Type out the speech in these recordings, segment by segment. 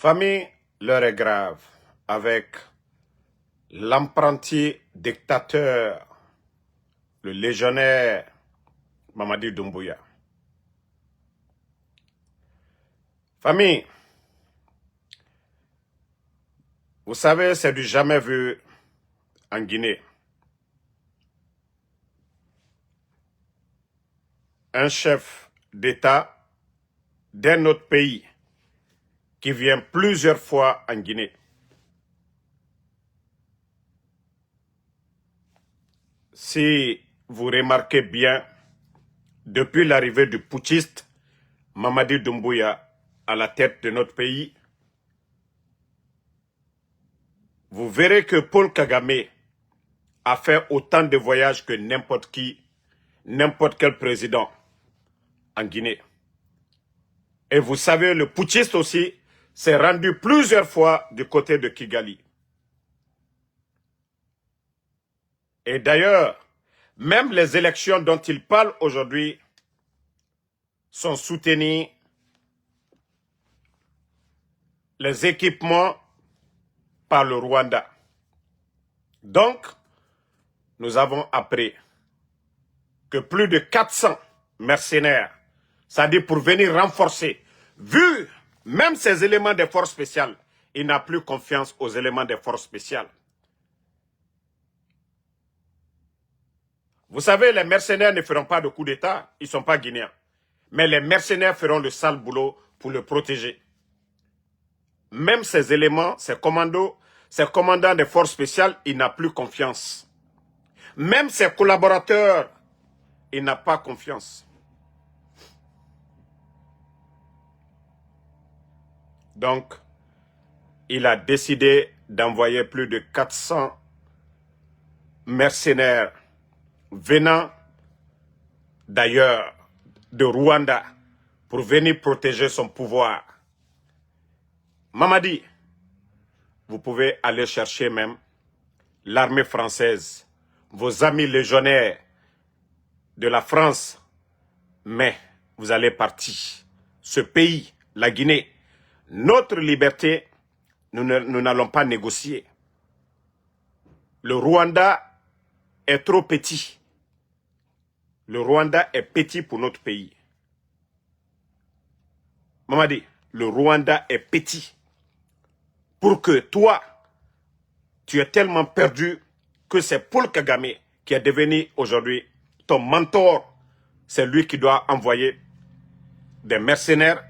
Famille, l'heure est grave avec l'apprenti dictateur, le légionnaire Mamadi Doumbouya. Famille, vous savez, c'est du jamais vu en Guinée. Un chef d'État d'un autre pays qui vient plusieurs fois en Guinée. Si vous remarquez bien, depuis l'arrivée du putschiste Mamadi Doumbouya à la tête de notre pays, vous verrez que Paul Kagame a fait autant de voyages que n'importe qui, n'importe quel président en Guinée. Et vous savez, le putschiste aussi s'est rendu plusieurs fois du côté de Kigali. Et d'ailleurs, même les élections dont il parle aujourd'hui sont soutenues, les équipements par le Rwanda. Donc, nous avons appris que plus de 400 mercenaires, c'est-à-dire pour venir renforcer, vu même ces éléments des forces spéciales, il n'a plus confiance aux éléments des forces spéciales. Vous savez, les mercenaires ne feront pas de coup d'État, ils ne sont pas guinéens. Mais les mercenaires feront le sale boulot pour le protéger. Même ces éléments, ces commandos, ces commandants des forces spéciales, il n'a plus confiance. Même ses collaborateurs, il n'a pas confiance. Donc, il a décidé d'envoyer plus de 400 mercenaires venant d'ailleurs de Rwanda pour venir protéger son pouvoir. Mamadi, vous pouvez aller chercher même l'armée française, vos amis légionnaires de la France, mais vous allez partir. Ce pays, la Guinée, notre liberté, nous n'allons pas négocier. Le Rwanda est trop petit. Le Rwanda est petit pour notre pays. Mamadi, le Rwanda est petit. Pour que toi, tu es tellement perdu que c'est Paul Kagame qui est devenu aujourd'hui ton mentor. C'est lui qui doit envoyer des mercenaires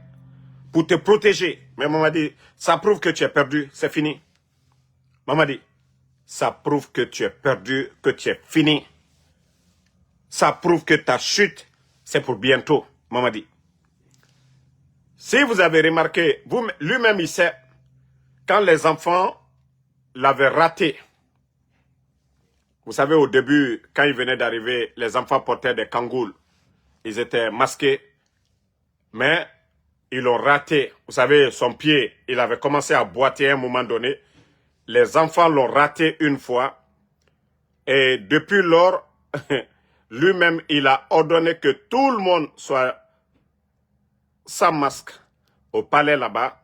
pour te protéger. Mais Mamadi, ça prouve que tu es perdu, c'est fini. Mamadi, ça prouve que tu es perdu, que tu es fini. Ça prouve que ta chute, c'est pour bientôt, Mamadi. Si vous avez remarqué, lui-même il sait, quand les enfants l'avaient raté, vous savez au début, quand il venait d'arriver, les enfants portaient des kangouls. Ils étaient masqués, mais ils l'ont raté. Vous savez, son pied, il avait commencé à boiter à un moment donné. Les enfants l'ont raté une fois. Et depuis lors, lui-même, il a ordonné que tout le monde soit sans masque au palais là-bas,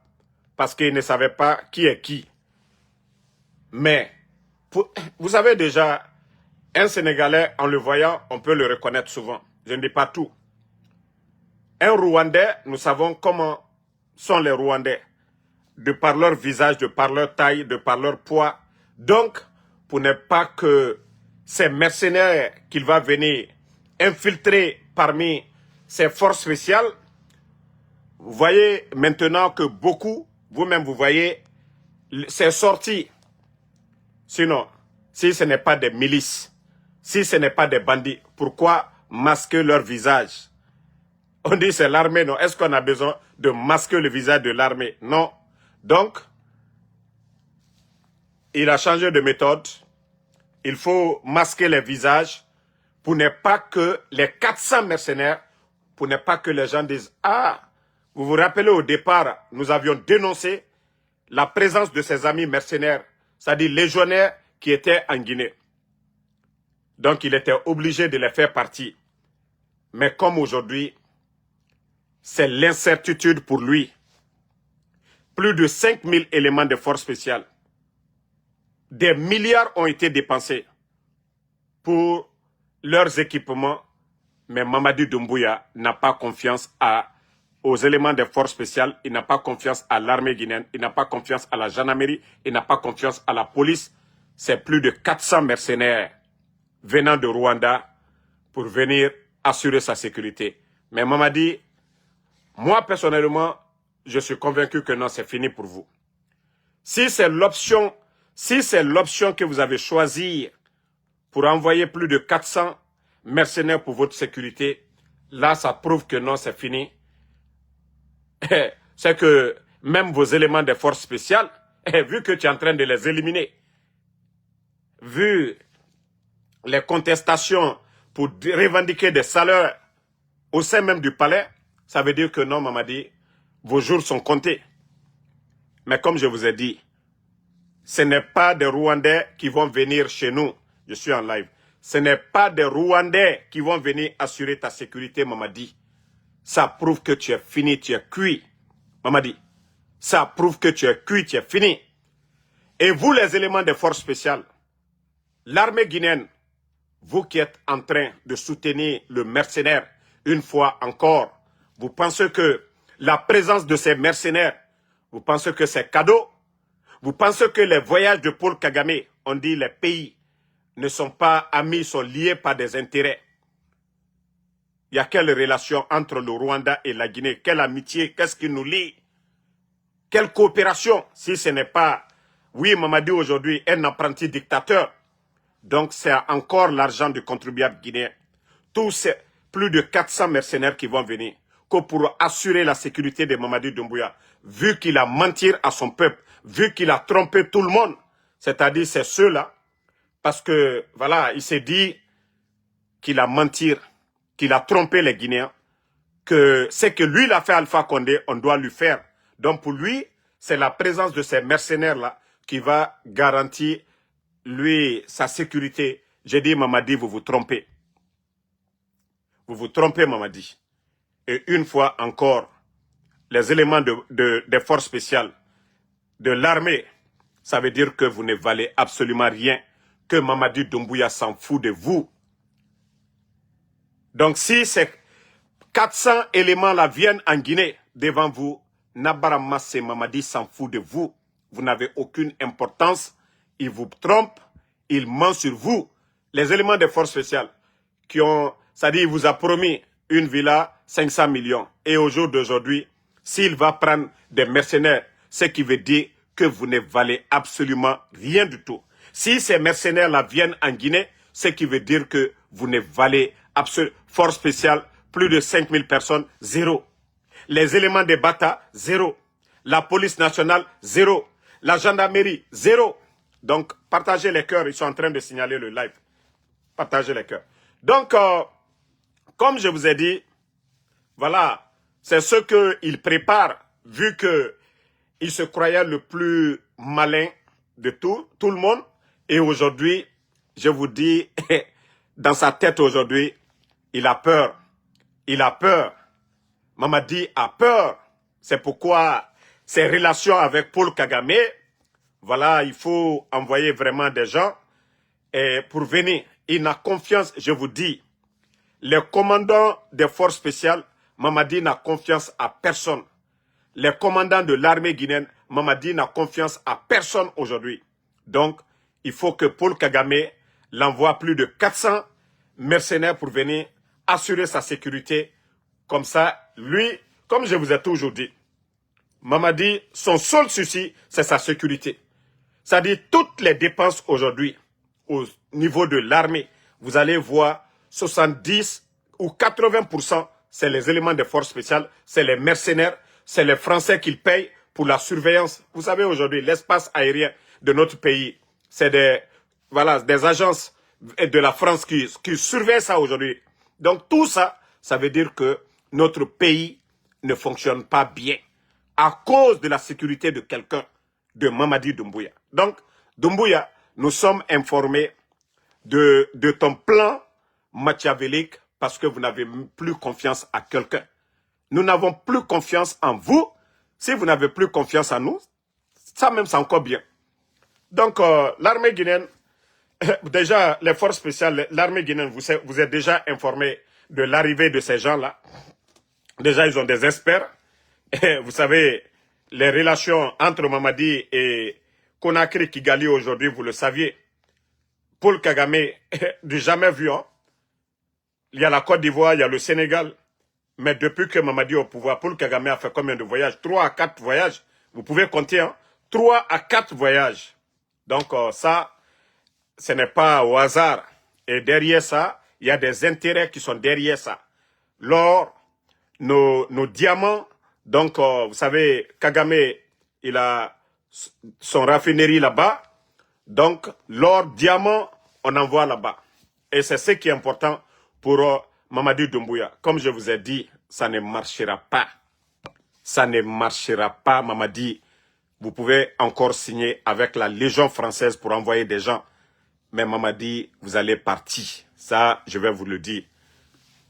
parce qu'il ne savait pas qui est qui. Mais, vous savez déjà, un Sénégalais, en le voyant, on peut le reconnaître souvent. Je ne dis pas tout. Un Rwandais, nous savons comment sont les Rwandais, de par leur visage, de par leur taille, de par leur poids. Donc, pour ne pas que ces mercenaires qu'il va venir infiltrer parmi ces forces spéciales, vous voyez maintenant que beaucoup, vous-même vous voyez, c'est sorti. Sinon, si ce n'est pas des milices, si ce n'est pas des bandits, pourquoi masquer leur visage? On dit c'est l'armée, non? Est-ce qu'on a besoin de masquer le visage de l'armée? Non. Donc, il a changé de méthode. Il faut masquer les visages pour ne pas que les 400 mercenaires, pour ne pas que les gens disent « Ah, vous vous rappelez au départ, nous avions dénoncé la présence de ces amis mercenaires, c'est-à-dire légionnaires qui étaient en Guinée. » Donc, il était obligé de les faire partir. Mais comme aujourd'hui, c'est l'incertitude pour lui. plus de 5000 éléments de force spéciale. Des milliards ont été dépensés pour leurs équipements, mais Mamadi Doumbouya n'a pas confiance aux éléments de force spéciale, il n'a pas confiance à l'armée guinéenne, il n'a pas confiance à la gendarmerie, il n'a pas confiance à la police. C'est plus de 400 mercenaires venant de Rwanda pour venir assurer sa sécurité. Mais Mamadi, moi personnellement, je suis convaincu que non, c'est fini pour vous. Si c'est l'option que vous avez choisie pour envoyer plus de 400 mercenaires pour votre sécurité, là, ça prouve que non, c'est fini. C'est que même vos éléments de force spéciale, vu que tu es en train de les éliminer, vu les contestations pour revendiquer des salaires au sein même du palais, ça veut dire que non, Mamadi, vos jours sont comptés. Mais comme je vous ai dit, ce n'est pas des Rwandais qui vont venir chez nous. Je suis en live. Ce n'est pas des Rwandais qui vont venir assurer ta sécurité, Mamadi. Ça prouve que tu es fini, tu es cuit. Mamadi, ça prouve que tu es cuit, tu es fini. Et vous, les éléments de force spéciale, l'armée guinéenne, vous qui êtes en train de soutenir le mercenaire, une fois encore, vous pensez que la présence de ces mercenaires, vous pensez que c'est cadeau? Vous pensez que les voyages de Paul Kagame, on dit les pays ne sont pas amis, sont liés par des intérêts. Il y a quelle relation entre le Rwanda et la Guinée? Quelle amitié? Qu'est-ce qui nous lie? Quelle coopération? Si ce n'est pas, oui, Mamadi aujourd'hui, un apprenti dictateur. Donc c'est encore l'argent du contribuable guinéen. Tous ces plus de 400 mercenaires qui vont venir, que pour assurer la sécurité de Mamadi Doumbouya, vu qu'il a menti à son peuple, vu qu'il a trompé tout le monde, c'est-à-dire c'est ceux-là, parce que voilà, il s'est dit qu'il a menti, qu'il a trompé les Guinéens, que ce que lui l'a fait Alpha Condé, on doit lui faire. Donc pour lui, c'est la présence de ces mercenaires-là qui va garantir lui sa sécurité. J'ai dit, Mamadi, vous vous trompez. Vous vous trompez, Mamadi. Et une fois encore, les éléments des forces spéciales, de l'armée, ça veut dire que vous ne valez absolument rien, que Mamadi Doumbouya s'en fout de vous. Donc si ces 400 éléments-là viennent en Guinée devant vous, Nabara Massé Mamadi s'en fout de vous. Vous n'avez aucune importance. Il vous trompe, il ment sur vous. Les éléments des forces spéciales qui ont, c'est-à-dire il vous a promis une villa 500 millions. Et au jour d'aujourd'hui, s'il va prendre des mercenaires, ce qui veut dire que vous ne valez absolument rien du tout. Si ces mercenaires-là viennent en Guinée, ce qui veut dire que vous ne valez absolument, force spéciale, plus de 5000 personnes, zéro. Les éléments des Bata, zéro. La police nationale, zéro. La gendarmerie, zéro. Donc, partagez les cœurs. Ils sont en train de signaler le live. Partagez les cœurs. Donc, comme je vous ai dit, voilà, c'est ce qu'il prépare, vu qu'il se croyait le plus malin de tout le monde. Et aujourd'hui, je vous dis, dans sa tête aujourd'hui, il a peur. Il a peur. Mamadi a peur. C'est pourquoi ses relations avec Paul Kagame, voilà, il faut envoyer vraiment des gens pour venir. Il n'a confiance, je vous dis. Les commandants des forces spéciales, Mamadi n'a confiance à personne. Les commandants de l'armée guinéenne, Mamadi n'a confiance à personne aujourd'hui. Donc, il faut que Paul Kagame l'envoie plus de 400 mercenaires pour venir assurer sa sécurité. Comme ça, lui, comme je vous ai toujours dit, Mamadi, son seul souci, c'est sa sécurité. C'est-à-dire toutes les dépenses aujourd'hui, au niveau de l'armée, vous allez voir 70 ou 80%, c'est les éléments de force spéciale, c'est les mercenaires, c'est les Français qui payent pour la surveillance. Vous savez aujourd'hui, l'espace aérien de notre pays, c'est des agences de la France qui surveillent ça aujourd'hui. Donc tout ça, ça veut dire que notre pays ne fonctionne pas bien à cause de la sécurité de quelqu'un, de Mamadi Doumbouya. Donc, Doumbouya, nous sommes informés de ton plan machiavélique parce que vous n'avez plus confiance à quelqu'un. Nous n'avons plus confiance en vous Si vous n'avez plus confiance en nous, ça même c'est encore bien. Donc l'armée guinéenne, déjà les forces spéciales, l'armée guinéenne, vous êtes déjà informé de l'arrivée de ces gens-là. Déjà ils ont des experts. Et vous savez, les relations entre Mamadi et Conakry Kigali aujourd'hui, vous le saviez. Paul Kagame, du jamais vu, hein. Il y a la Côte d'Ivoire, il y a le Sénégal. Mais depuis que Mamadi est au pouvoir, Paul Kagame a fait combien de voyages? 3 à 4 voyages. Vous pouvez compter, hein? 3 à 4 voyages. Donc ça, ce n'est pas au hasard. Et derrière ça, il y a des intérêts qui sont derrière ça. L'or, nos diamants. Donc, vous savez, Kagame, il a son raffinerie là-bas. Donc, l'or, diamant, on envoie là-bas. Et c'est ce qui est important pour Mamadi Doumbouya. Comme je vous ai dit, ça ne marchera pas. Ça ne marchera pas, Mamadi. Vous pouvez encore signer avec la Légion française pour envoyer des gens. Mais Mamadi, vous allez partir. Ça, je vais vous le dire.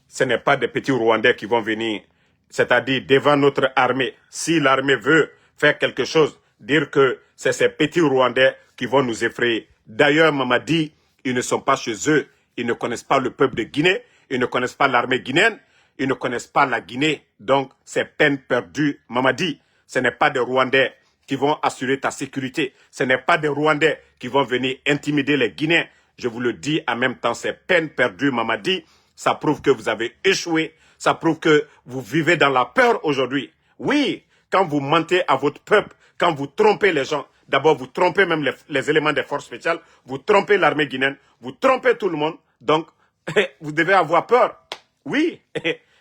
Ce n'est pas des petits Rwandais qui vont venir, c'est-à-dire devant notre armée. Si l'armée veut faire quelque chose, dire que c'est ces petits Rwandais qui vont nous effrayer. D'ailleurs, Mamadi, ils ne sont pas chez eux. Ils ne connaissent pas le peuple de Guinée. Ils ne connaissent pas l'armée guinéenne. Ils ne connaissent pas la Guinée. Donc, c'est peine perdue. Mamadi, ce n'est pas des Rwandais qui vont assurer ta sécurité. Ce n'est pas des Rwandais qui vont venir intimider les Guinéens. Je vous le dis en même temps, c'est peine perdue, Mamadi. Ça prouve que vous avez échoué. Ça prouve que vous vivez dans la peur aujourd'hui. Oui, quand vous mentez à votre peuple, quand vous trompez les gens, d'abord vous trompez même les éléments des forces spéciales, vous trompez l'armée guinéenne, vous trompez tout le monde. Donc, vous devez avoir peur. Oui,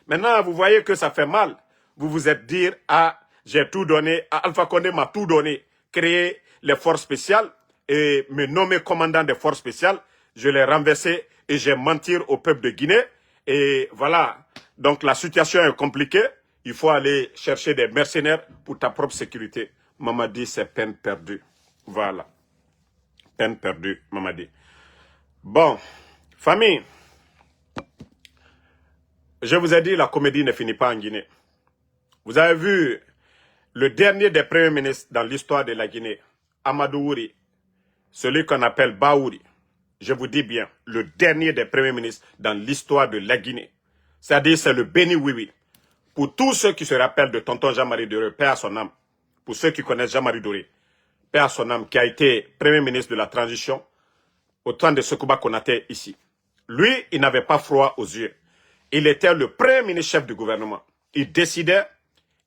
maintenant vous voyez que ça fait mal. Vous vous êtes dit, ah, j'ai tout donné, Alpha Condé m'a tout donné, créer les forces spéciales et me nommer commandant des forces spéciales. Je l'ai renversé et j'ai menti au peuple de Guinée. Et voilà, donc la situation est compliquée. Il faut aller chercher des mercenaires pour ta propre sécurité. Mamadi, c'est peine perdue. Voilà. Peine perdue, Mamadi. Bon, famille, je vous ai dit, la comédie ne finit pas en Guinée. Vous avez vu le dernier des premiers ministres dans l'histoire de la Guinée, Amadou Ouri, celui qu'on appelle Baouri. Je vous dis bien, le dernier des premiers ministres dans l'histoire de la Guinée. C'est-à-dire, c'est le Béni Oui. Pour tous ceux qui se rappellent de tonton Jean-Marie Doré, paix à son âme, pour ceux qui connaissent Jean-Marie Doré, paix à son âme, qui a été premier ministre de la transition au temps de Sekouba Konaté ici. Lui, il n'avait pas froid aux yeux. Il était le premier ministre chef du gouvernement. Il décidait,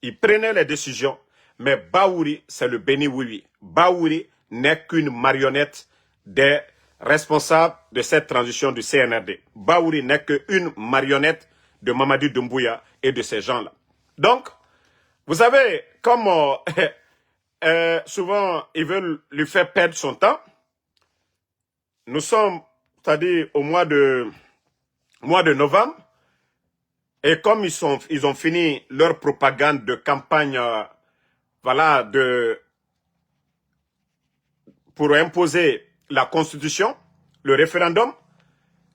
il prenait les décisions, mais Baouri, c'est le Béni Oui. Baouri n'est qu'une marionnette des responsable de cette transition du CNRD. Baouri n'est qu'une marionnette de Mamadi Doumbouya et de ces gens-là. Donc, vous savez, comme souvent ils veulent lui faire perdre son temps, nous sommes, c'est-à-dire au mois de novembre, et comme ils ont fini leur propagande de campagne, voilà, pour imposer la constitution, le référendum,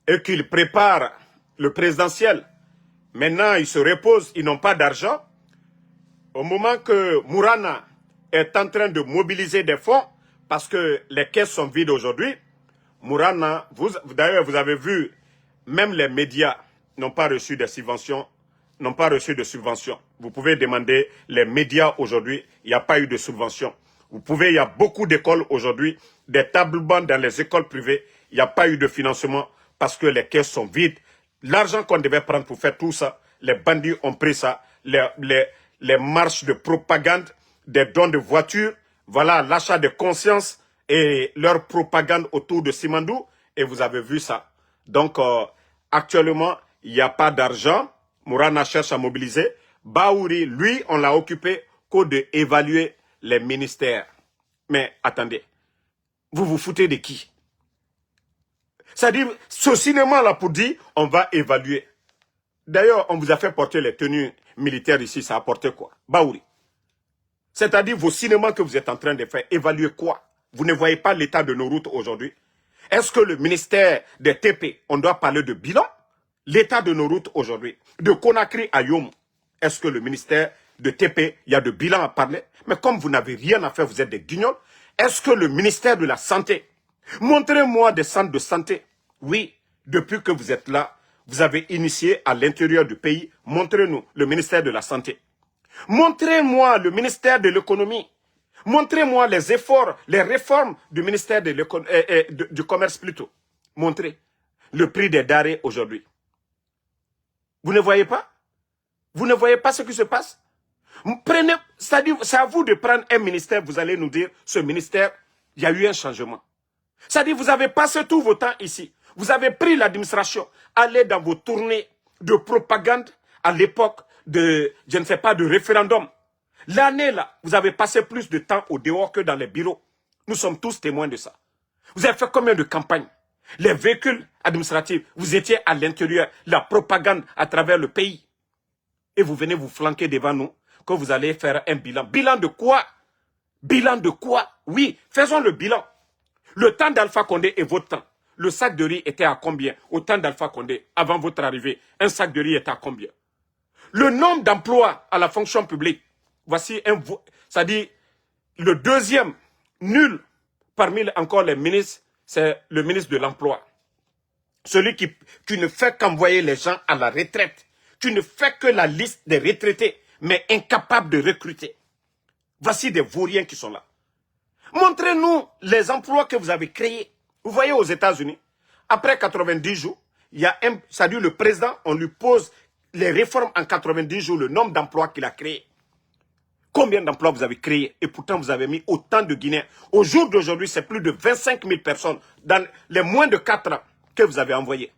et qu'ils préparent le présidentiel. Maintenant, ils se reposent, ils n'ont pas d'argent. Au moment que Mourana est en train de mobiliser des fonds, parce que les caisses sont vides aujourd'hui, Mourana, d'ailleurs, vous avez vu, même les médias n'ont pas reçu de subventions, Vous pouvez demander les médias aujourd'hui, il n'y a pas eu de subvention. Il y a beaucoup d'écoles aujourd'hui, des tables-bancs dans les écoles privées, il n'y a pas eu de financement parce que les caisses sont vides. L'argent qu'on devait prendre pour faire tout ça, les bandits ont pris ça, les marches de propagande, des dons de voitures, voilà l'achat de conscience et leur propagande autour de Simandou, et vous avez vu ça. Donc, actuellement, il n'y a pas d'argent, Mourana cherche à mobiliser. Baouri, lui, on l'a occupé qu'au d'évaluer les ministères. Mais attendez, vous vous foutez de qui? C'est-à-dire, ce cinéma-là pour dire, on va évaluer. D'ailleurs, on vous a fait porter les tenues militaires ici, ça a porté quoi? Baouri. C'est-à-dire, vos cinémas que vous êtes en train de faire, évaluer quoi? Vous ne voyez pas l'état de nos routes aujourd'hui? Est-ce que le ministère des TP, on doit parler de bilan? L'état de nos routes aujourd'hui, de Conakry à Yom, est-ce que le ministère de TP, il y a de bilan à parler. Mais comme vous n'avez rien à faire, vous êtes des guignols, est-ce que le ministère de la Santé, montrez-moi des centres de santé. Oui, depuis que vous êtes là, vous avez initié à l'intérieur du pays, montrez-nous le ministère de la Santé. Montrez-moi le ministère de l'économie. Montrez-moi les efforts, les réformes du ministère du commerce plutôt. Montrez le prix des denrées aujourd'hui. Vous ne voyez pas? Vous ne voyez pas ce qui se passe? Prenez, c'est-à-dire, c'est à vous de prendre un ministère, vous allez nous dire, ce ministère, il y a eu un changement. C'est-à-dire, vous avez passé tout votre temps ici. Vous avez pris l'administration, allez dans vos tournées de propagande à l'époque de, je ne sais pas, de référendum. L'année là, vous avez passé plus de temps au dehors que dans les bureaux. Nous sommes tous témoins de ça. Vous avez fait combien de campagnes? Les véhicules administratifs, vous étiez à l'intérieur, la propagande à travers le pays. Et vous venez vous flanquer devant nous, que vous allez faire un bilan. Bilan de quoi? Bilan de quoi? Oui, faisons le bilan. Le temps d'Alpha Condé et votre temps. Le sac de riz était à combien? Au temps d'Alpha Condé, avant votre arrivée, un sac de riz était à combien? Le nombre d'emplois à la fonction publique, voici un, c'est-à-dire le deuxième nul parmi encore les ministres, c'est le ministre de l'Emploi. Celui qui ne fait qu'envoyer les gens à la retraite, qui ne fait que la liste des retraités, mais incapable de recruter. Voici des vauriens qui sont là. Montrez-nous les emplois que vous avez créés. Vous voyez aux États-Unis, après 90 jours, il y a un, c'est-à-dire le président, on lui pose les réformes en 90 jours, le nombre d'emplois qu'il a créés. Combien d'emplois vous avez créés? Et pourtant, vous avez mis autant de Guinéens. Au jour d'aujourd'hui, c'est plus de 25 000 personnes dans les moins de 4 ans que vous avez envoyés.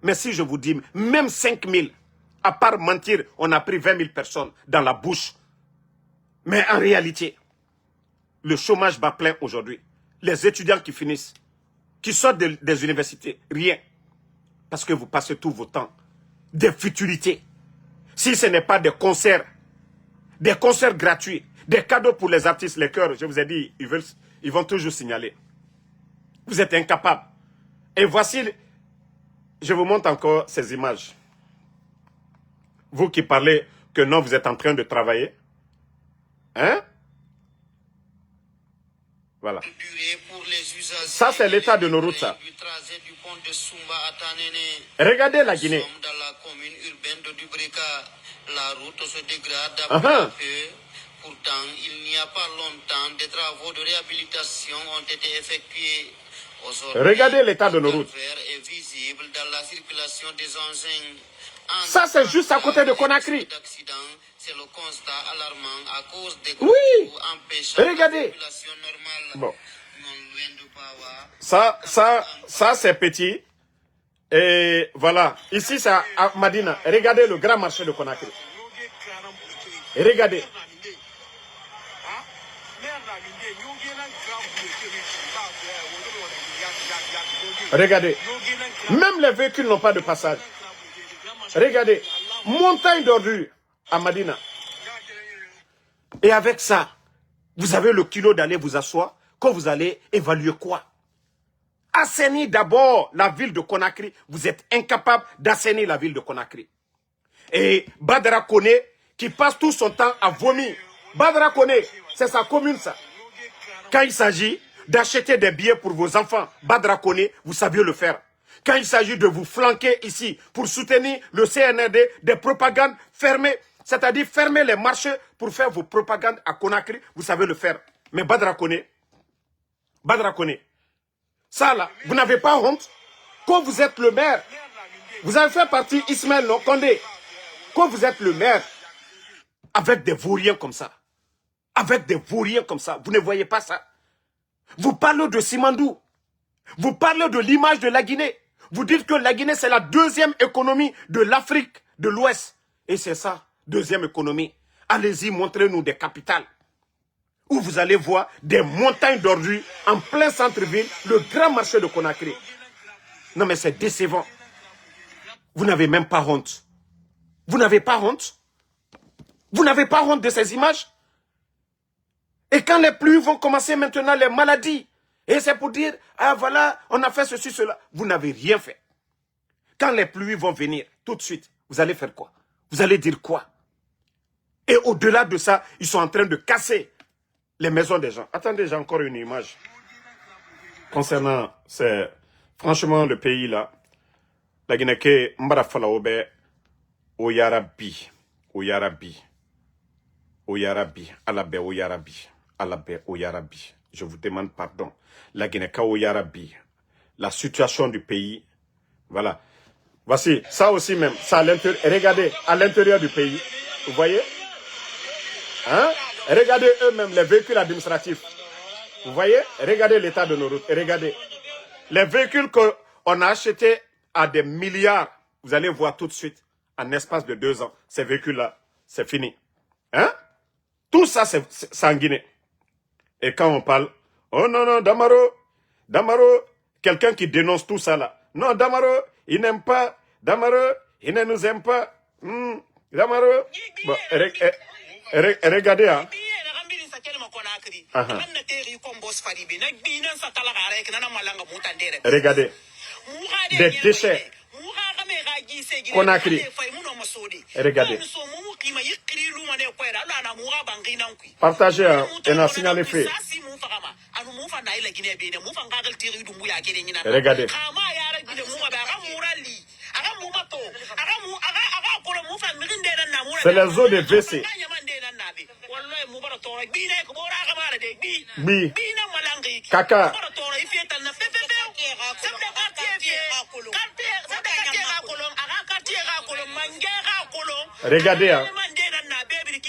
Mais si je vous dis, même 5 000, à part mentir, on a pris 20 000 personnes dans la bouche. Mais en réalité, le chômage bat plein aujourd'hui. Les étudiants qui finissent, qui sortent des universités, rien. Parce que vous passez tout votre temps. Des futilités. Si ce n'est pas des concerts gratuits, des cadeaux pour les artistes, les chœurs, je vous ai dit, ils vont toujours signaler. Vous êtes incapables. Et voici, je vous montre encore ces images. Vous qui parlez que non, vous êtes en train de travailler. Hein? Voilà. Ça, c'est l'état de nos routes, ça. Regardez la Guinée. La route se dégrade peu à peu. Pourtant, il n'y a pas longtemps, des travaux de réhabilitation ont été effectués. Regardez l'état de nos routes. Est visible dans la circulation des engins. Ça, c'est juste à côté de Conakry. C'est le constat alarmant à cause des oui. Regardez. Bon. Ça c'est petit. Et voilà. Ici, c'est à Madina. Regardez le grand marché de Conakry. Regardez. Regardez. Même les véhicules n'ont pas de passage. Regardez. Montagne d'ordures à Madina. Et avec ça, vous avez le kilo d'aller vous asseoir. Quand vous allez évaluer quoi? Assainir d'abord la ville de Conakry. Vous êtes incapable d'assainir la ville de Conakry. Et Badara Kone, qui passe tout son temps à vomir. Badara Kone, c'est sa commune ça. Quand il s'agit d'acheter des billets pour vos enfants, Badara Kone, vous saviez le faire. Quand il s'agit de vous flanquer ici pour soutenir le CNRD, des propagandes fermées, c'est-à-dire fermer les marchés pour faire vos propagandes à Conakry, vous savez le faire. Mais Badara Kone, ça là, vous n'avez pas honte? Quand vous êtes le maire, vous avez fait partie Ismaël non Condé. Quand vous êtes le maire, avec des vauriens comme ça, vous ne voyez pas ça? Vous parlez de Simandou, vous parlez de l'image de la Guinée. Vous dites que la Guinée, c'est la deuxième économie de l'Afrique de l'Ouest. Et c'est ça, deuxième économie. Allez-y, montrez-nous des capitales où vous allez voir des montagnes d'ordures en plein centre-ville, le grand marché de Conakry. Non mais c'est décevant. Vous n'avez même pas honte. Vous n'avez pas honte? Vous n'avez pas honte de ces images? Et quand les pluies vont commencer maintenant, les maladies, et c'est pour dire, ah voilà, on a fait ceci, cela. Vous n'avez rien fait. Quand les pluies vont venir, tout de suite, vous allez faire quoi? Vous allez dire quoi? Et au-delà de ça, ils sont en train de casser les maisons des gens. Attendez, j'ai encore une image. Concernant, franchement, le pays là, la Guinée, Mbarafala Obe, Oyarabi, Oyarabi, Oyarabi, Alabé, Oyarabi, Alabé, Oyarabi. Je vous demande pardon. La Guinée, Oyarabi. La situation du pays, voilà. Voici, ça aussi même, ça à l'intérieur, regardez, à l'intérieur du pays, vous voyez? Hein? Regardez eux-mêmes les véhicules administratifs. Vous voyez? Regardez l'état de nos routes. Et regardez. Les véhicules qu'on a achetés à des milliards, vous allez voir tout de suite, en espace de 2 ans, ces véhicules-là, c'est fini. Hein? Tout ça, c'est en Guinée. Et quand on parle, oh non, non, Damaro, quelqu'un qui dénonce tout ça là. Non, Damaro, il n'aime pas. Damaro, il ne nous aime pas. Damaro. Bon, regardez, hein. Regardez. Des déchets. Conakry. Regardez. Partagez un a signalé fait. Regardez. C'est les eaux de WC. Bi. Caca. Regardez, hein.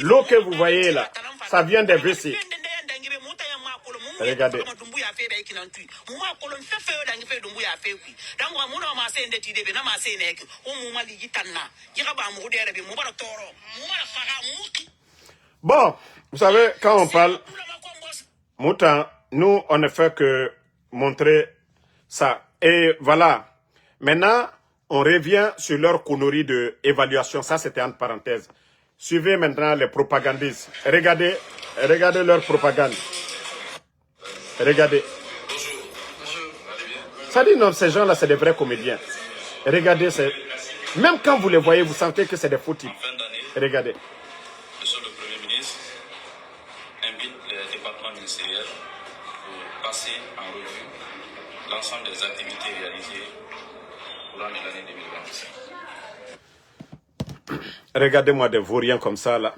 L'eau que vous voyez là, ça vient des WC. Regardez. Bon, vous savez, quand on parle, Moutan, nous, on ne fait que montrer ça. Et voilà. Maintenant, on revient sur leur connerie d'évaluation. Ça, c'était entre parenthèses. Suivez maintenant les propagandistes. Regardez leur propagande. Regardez. Ça dit non, ces gens-là, c'est des vrais comédiens. Regardez, même quand vous les voyez, vous sentez que c'est des faux types. Regardez. Monsieur le Premier ministre invite les départements ministériels pour passer en revue l'ensemble des activités réalisées au cours de l'année 2025. Regardez-moi des vauriens comme ça, là.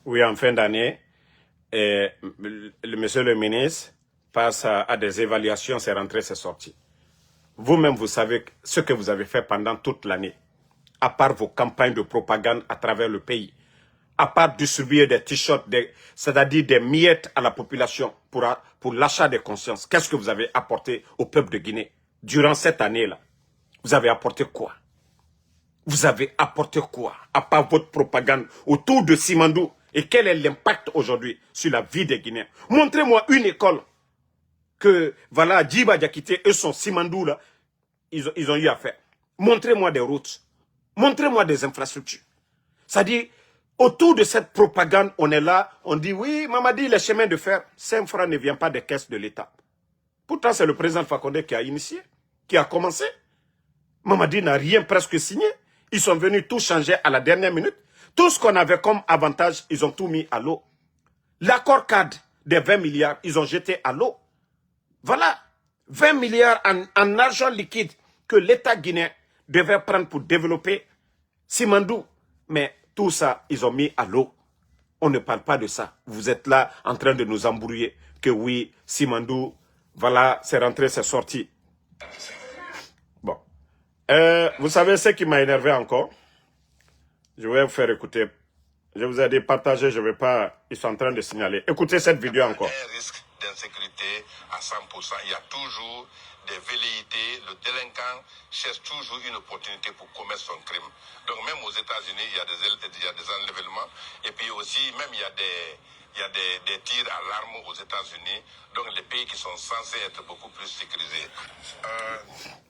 Oui, en fin d'année, monsieur le ministre passe à des évaluations, c'est rentré, c'est sorti. Vous-même, vous savez ce que vous avez fait pendant toute l'année, à part vos campagnes de propagande à travers le pays, à part distribuer des t-shirts, c'est-à-dire des miettes à la population pour l'achat des consciences. Qu'est-ce que vous avez apporté au peuple de Guinée durant cette année-là? Vous avez apporté quoi? Vous avez apporté quoi, à part votre propagande autour de Simandou? Et quel est l'impact aujourd'hui sur la vie des Guinéens? Montrez-moi une école que, voilà, Djiba Diakité et son Simandou, là, ils ont eu à faire. Montrez-moi des routes. Montrez-moi des infrastructures. C'est-à-dire, autour de cette propagande, on est là, on dit, oui, Mamadi, les chemins de fer, 5 francs ne viennent pas des caisses de l'État. Pourtant, c'est le président Fakonde qui a initié, qui a commencé. Mamadi n'a rien presque signé. Ils sont venus tout changer à la dernière minute. Tout ce qu'on avait comme avantage, ils ont tout mis à l'eau. L'accord cadre des 20 milliards, ils ont jeté à l'eau. Voilà, 20 milliards en argent liquide que l'État guinéen devait prendre pour développer Simandou. Mais tout ça, ils ont mis à l'eau. On ne parle pas de ça. Vous êtes là en train de nous embrouiller. Que oui, Simandou, voilà, c'est rentré, c'est sorti. Bon. Vous savez ce qui m'a énervé encore? Je vais vous faire écouter. Je vous ai dit partager, je ne vais pas... Ils sont en train de signaler. Écoutez cette vidéo encore. Un risque d'insécurité à 100%. Il y a toujours des velléités. Le délinquant cherche toujours une opportunité pour commettre son crime. Donc même aux États-Unis, il y a des enlèvements. Et puis aussi, même il y a des tirs à l'arme aux États-Unis. Donc les pays qui sont censés être beaucoup plus sécurisés.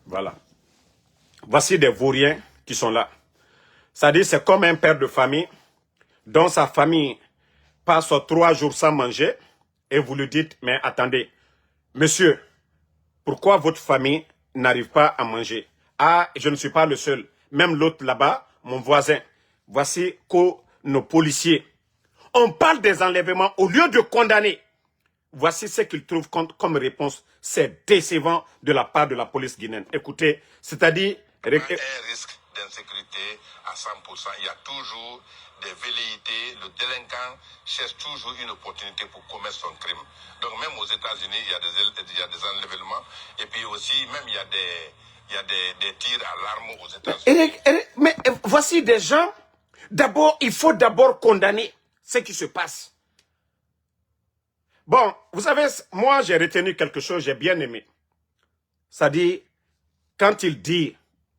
Voilà. Voici des vauriens qui sont là. C'est-à-dire, c'est comme un père de famille dont sa famille passe 3 jours sans manger et vous lui dites, mais attendez, monsieur, pourquoi votre famille n'arrive pas à manger? Ah, je ne suis pas le seul. Même l'autre là-bas, mon voisin. Voici que nos policiers On parle des enlèvements au lieu de condamner. Voici ce qu'ils trouvent comme réponse. C'est décevant de la part de la police guinéenne. Écoutez, c'est-à-dire... Un risque d'insécurité à 100%. Il y a toujours des velléités. Le délinquant cherche toujours une opportunité pour commettre son crime. Donc même aux États-Unis, il y a des enlèvements. Et puis aussi, même il y a des tirs à l'arme aux États-Unis. Mais voici des gens. D'abord, il faut d'abord condamner ce qui se passe. Bon, vous savez, moi j'ai retenu quelque chose, j'ai bien aimé. C'est-à-dire, quand il dit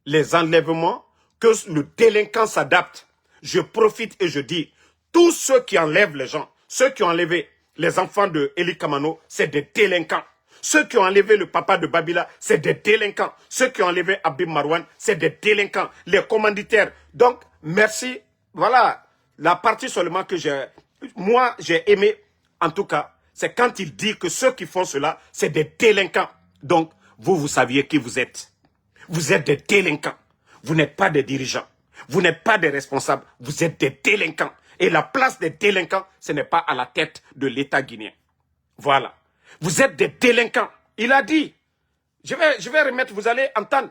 les enlèvements, que le délinquant s'adapte, je profite et je dis, tous ceux qui enlèvent les gens, ceux qui ont enlevé les enfants de Eli Kamano, c'est des délinquants. Ceux qui ont enlevé le papa de Babila, c'est des délinquants. Ceux qui ont enlevé Abib Marwan, c'est des délinquants. Les commanditaires. Donc, merci. Voilà, la partie seulement que j'ai aimé, en tout cas, c'est quand il dit que ceux qui font cela, c'est des délinquants. Donc, vous saviez qui vous êtes. Vous êtes des délinquants. Vous n'êtes pas des dirigeants. Vous n'êtes pas des responsables. Vous êtes des délinquants. Et la place des délinquants, ce n'est pas à la tête de l'État guinéen. Voilà. Vous êtes des délinquants. Il a dit. Je vais remettre, vous allez entendre.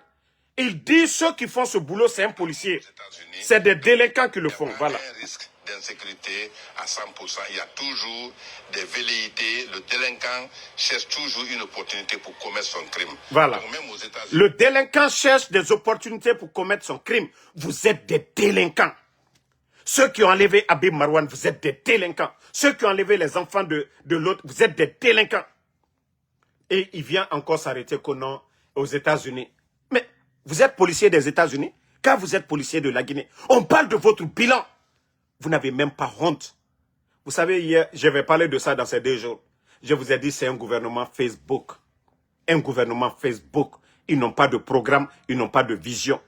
Il dit ceux qui font ce boulot, c'est un policier. C'est des délinquants qui le font. Voilà. Un risque d'insécurité à 100%. Il y a toujours des velléités. Le délinquant cherche toujours une opportunité pour commettre son crime. Voilà. Donc, même aux États-Unis, le délinquant cherche des opportunités pour commettre son crime. Vous êtes des délinquants. Ceux qui ont enlevé Abib Marwan, vous êtes des délinquants. Ceux qui ont enlevé les enfants de l'autre, vous êtes des délinquants. Et il vient encore s'arrêter aux États-Unis. Mais vous êtes policier des États-Unis, car vous êtes policier de la Guinée. On parle de votre bilan. Vous n'avez même pas honte. Vous savez, hier, je vais parler de ça dans ces 2 jours. Je vous ai dit, c'est un gouvernement Facebook. Un gouvernement Facebook. Ils n'ont pas de programme, ils n'ont pas de vision.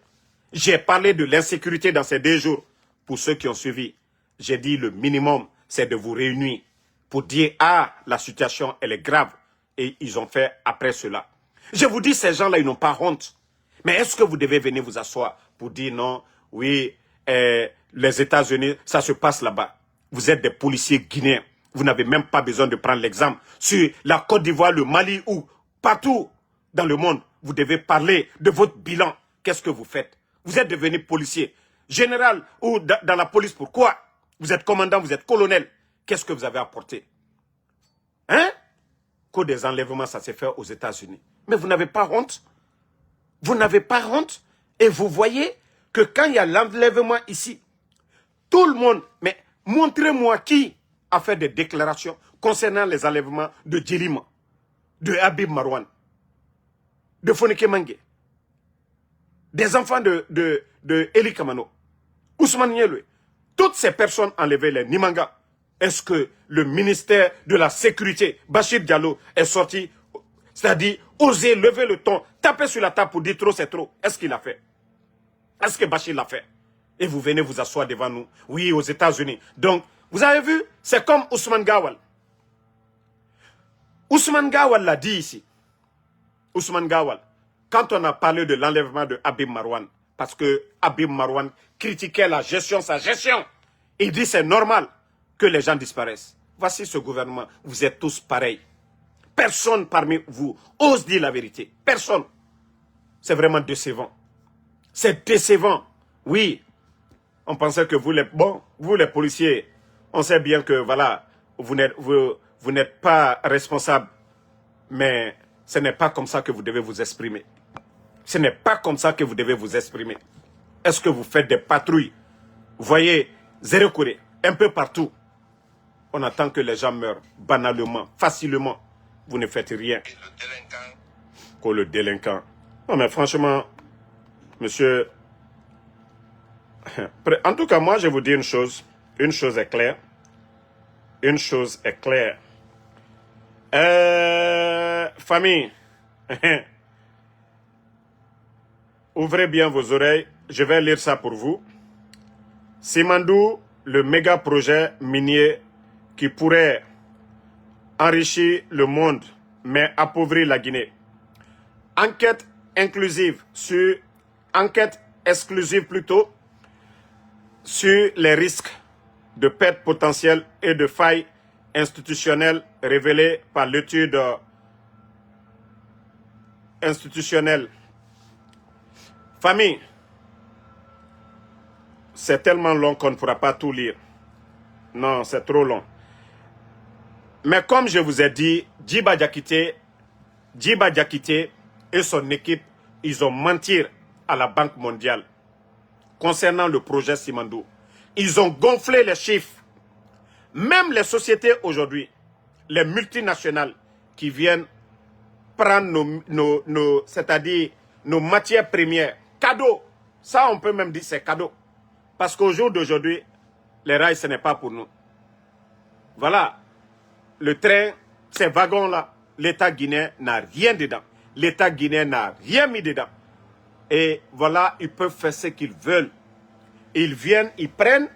J'ai parlé de l'insécurité dans ces 2 jours. Pour ceux qui ont suivi, j'ai dit le minimum, c'est de vous réunir pour dire, ah, la situation, elle est grave. Et ils ont fait après cela. Je vous dis, ces gens-là, ils n'ont pas honte. Mais est-ce que vous devez venir vous asseoir pour dire non, oui, les États-Unis, ça se passe là-bas. Vous êtes des policiers guinéens. Vous n'avez même pas besoin de prendre l'exemple. Sur la Côte d'Ivoire, le Mali ou partout dans le monde, vous devez parler de votre bilan. Qu'est-ce que vous faites? Vous êtes devenu policier, général ou dans la police. Pourquoi? Vous êtes commandant, vous êtes colonel. Qu'est-ce que vous avez apporté? Hein? Que des enlèvements, ça s'est fait aux États-Unis. Mais vous n'avez pas honte? Vous n'avez pas honte? Et vous voyez que quand il y a l'enlèvement ici, tout le monde, mais montrez-moi qui a fait des déclarations concernant les enlèvements de Djilima, de Habib Marwan, de Fonike Mange, des enfants de Eli Kamano, Ousmane Nielwe. Toutes ces personnes enlevées, les Nimanga. Est-ce que le ministère de la Sécurité, Bachir Diallo, est sorti, c'est-à-dire oser lever le ton, taper sur la table pour dire trop c'est trop? Est-ce qu'il a fait? Est-ce que Bachir l'a fait? Et vous venez vous asseoir devant nous. Oui, aux États-Unis. Donc, vous avez vu, c'est comme Ousmane Gawal. Ousmane Gawal l'a dit ici. Ousmane Gawal, quand on a parlé de l'enlèvement de Habib Marwan, parce que Habib Marwan critiquait la gestion, sa gestion, il dit c'est normal que les gens disparaissent. Voici ce gouvernement, vous êtes tous pareils. Personne parmi vous ose dire la vérité. Personne. C'est vraiment décevant. C'est décevant. Oui, on pensait que vous les policiers, on sait bien que voilà, vous n'êtes pas responsable. Mais ce n'est pas comme ça que vous devez vous exprimer. Ce n'est pas comme ça que vous devez vous exprimer. Est-ce que vous faites des patrouilles? Vous voyez, zéro courrier, un peu partout. On attend que les gens meurent banalement, facilement. Vous ne faites rien. Que le délinquant. Non mais franchement, monsieur... En tout cas, moi je vous dis une chose. Une chose est claire. Une chose est claire. Famille, ouvrez bien vos oreilles. Je vais lire ça pour vous. Simandou, le méga projet minier qui pourrait enrichir le monde, mais appauvrir la Guinée. Enquête exclusive plutôt, sur les risques de pertes potentielles et de failles institutionnelles révélées par l'étude institutionnelle. Famille, c'est tellement long qu'on ne pourra pas tout lire. Non, c'est trop long. Mais comme je vous ai dit, Djiba Diakité et son équipe, ils ont menti à la Banque mondiale concernant le projet Simandou. Ils ont gonflé les chiffres. Même les sociétés aujourd'hui, les multinationales qui viennent prendre c'est-à-dire nos matières premières, cadeaux. Ça, on peut même dire c'est cadeau. Parce qu'au jour d'aujourd'hui, les rails, ce n'est pas pour nous. Voilà. Le train, ces wagons-là, l'État guinéen n'a rien dedans. L'État guinéen n'a rien mis dedans. Et voilà, ils peuvent faire ce qu'ils veulent. Ils viennent, ils prennent,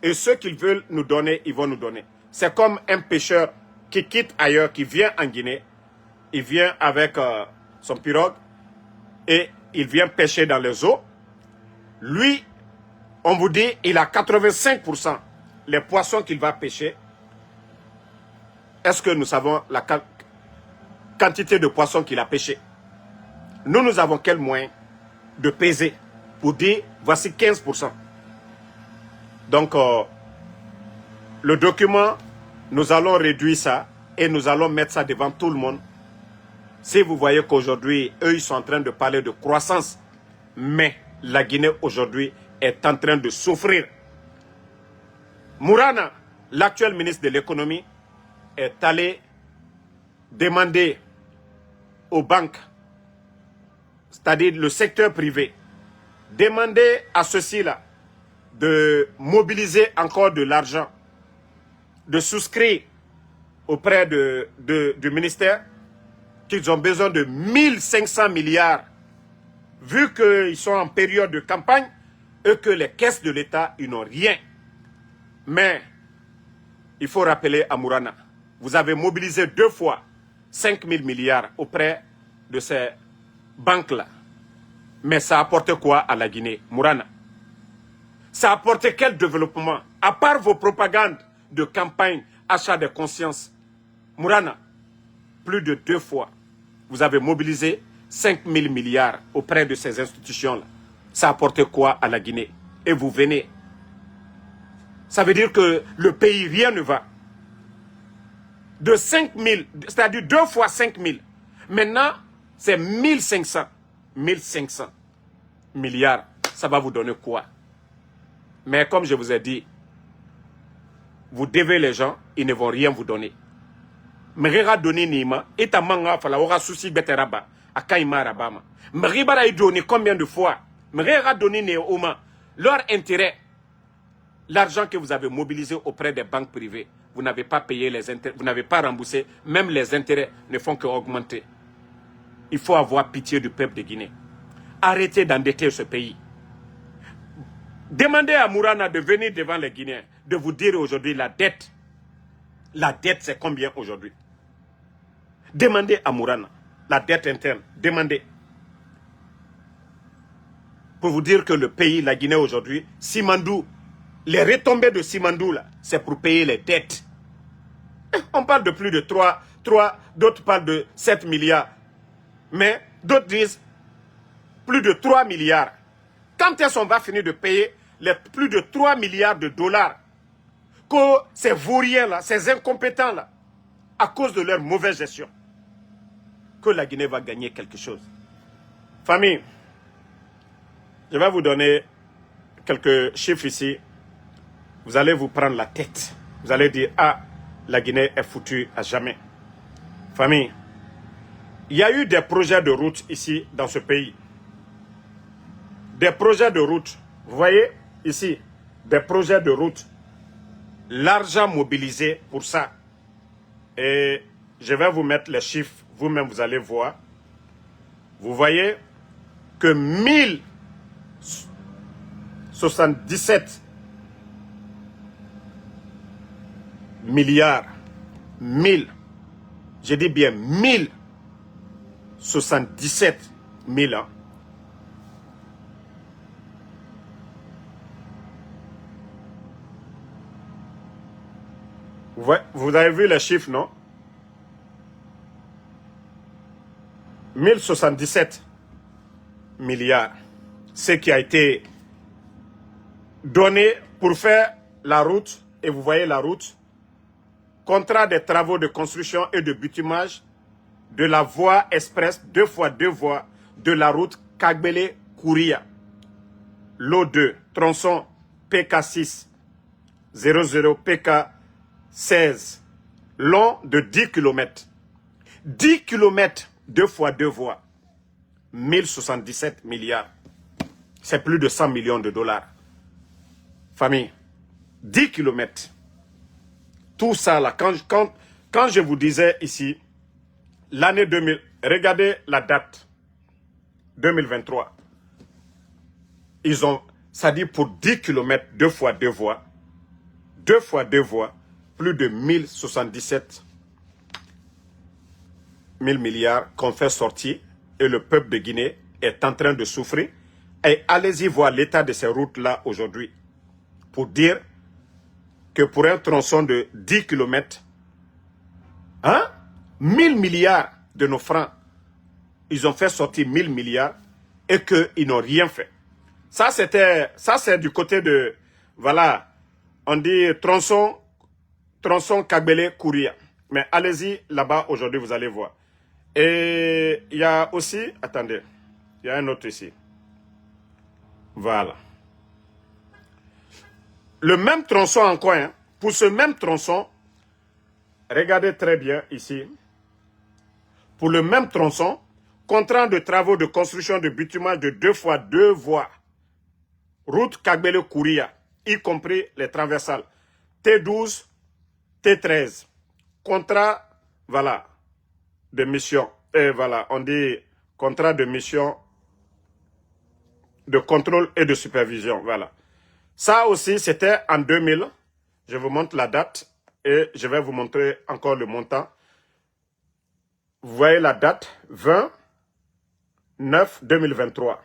et ce qu'ils veulent nous donner, ils vont nous donner. C'est comme un pêcheur qui quitte ailleurs, qui vient en Guinée. Il vient avec son pirogue et il vient pêcher dans les eaux. Lui, on vous dit, il a 85% les poissons qu'il va pêcher. Est-ce que nous savons la quantité de poissons qu'il a pêché? Nous avons quel moyen de peser pour dire, voici 15%. Donc, le document, nous allons réduire ça et nous allons mettre ça devant tout le monde. Si vous voyez qu'aujourd'hui, eux, ils sont en train de parler de croissance, mais la Guinée aujourd'hui est en train de souffrir. Mourana, l'actuel ministre de l'économie, est allé demander aux banques, c'est-à-dire le secteur privé, demander à ceux-ci-là de mobiliser encore de l'argent, de souscrire auprès du ministère, qu'ils ont besoin de 1500 milliards, vu qu'ils sont en période de campagne et que les caisses de l'État, ils n'ont rien. Mais il faut rappeler à Mourana, vous avez mobilisé 2 fois 5 000 milliards auprès de ces banques-là. Mais ça a apporté quoi à la Guinée, Mourana? Ça a apporté quel développement? À part vos propagandes de campagne, achat de conscience, Mourana, plus de 2 fois, vous avez mobilisé 5 000 milliards auprès de ces institutions-là. Ça a apporté quoi à la Guinée? Et vous venez. Ça veut dire que le pays, rien ne va. De 5 000, c'est-à-dire 2 fois 5 000. Maintenant, c'est 1500. 1500 milliards. Ça va vous donner quoi? Mais comme je vous ai dit, vous devez les gens, ils ne vont rien vous donner. Mrera doni nima, eta manga fala ora souci beteraba, akaima rabama. Mribara y doni combien de fois? Mrera doni ne oma. Leur intérêt, l'argent que vous avez mobilisé auprès des banques privées, vous n'avez pas payé les intérêts, vous n'avez pas remboursé, même les intérêts ne font qu'augmenter. Il faut avoir pitié du peuple de Guinée. Arrêtez d'endetter ce pays. Demandez à Mourana de venir devant les Guinéens, de vous dire aujourd'hui la dette. La dette, c'est combien aujourd'hui? Demandez à Mourana, la dette interne, demandez. Pour vous dire que le pays, la Guinée aujourd'hui, Simandou, les retombées de Simandou, là, c'est pour payer les dettes. On parle de plus de 3, d'autres parlent de 7 milliards. Mais d'autres disent plus de 3 milliards. Quand est-ce qu'on va finir de payer les plus de 3 milliards de dollars que ces vauriens-là, ces incompétents-là, à cause de leur mauvaise gestion, que la Guinée va gagner quelque chose? Famille, je vais vous donner quelques chiffres ici. Vous allez vous prendre la tête. Vous allez dire, ah, la Guinée est foutue à jamais. Famille, il y a eu des projets de route ici, dans ce pays. Des projets de route. Vous voyez, ici, des projets de route. L'argent mobilisé pour ça. Et je vais vous mettre les chiffres. Vous-même, vous allez voir. Vous voyez que 1077 milliards, 1000, je dis bien 1077 000 ans, Vous avez vu les chiffres, non? 1077 milliards. Ce qui a été donné pour faire la route, et vous voyez la route, contrat des travaux de construction et de bitumage de la voie express 2x2 voies de la route Kagbele-Kouria. L'O2, tronçon PK6 00 PK16, long de 10 km. 10 km 2x2 voies. 1077 milliards. C'est plus de 100 millions de dollars. Famille, 10 km. Tout ça là, quand je vous disais ici, l'année 2000, regardez la date, 2023. Ils ont, ça dit pour 10 km, 2x2 voies, 2x2 voies, plus de 1077 000 milliards qu'on fait sortir et le peuple de Guinée est en train de souffrir. Et allez-y voir l'état de ces routes-là aujourd'hui pour dire que pour un tronçon de 10 km, 1000 milliards de nos francs, ils ont fait sortir 1000 milliards et qu'ils n'ont rien fait. Ça, c'est du côté de, voilà, on dit tronçon Kagbele-Kouria. Mais allez-y là-bas aujourd'hui, vous allez voir. Et il y a aussi, attendez, il y a un autre ici. Voilà. Le même tronçon en coin, hein, pour ce même tronçon, regardez très bien ici. Pour le même tronçon, contrat de travaux de construction de bitumage de 2x2 voies. Route Kagbele-Kouria, y compris les transversales. T12, T13. Contrat, voilà, de mission. Et voilà, on dit contrat de mission de contrôle et de supervision. Voilà. Ça aussi, c'était en 2000. Je vous montre la date et je vais vous montrer encore le montant. Vous voyez la date, 20-9-2023.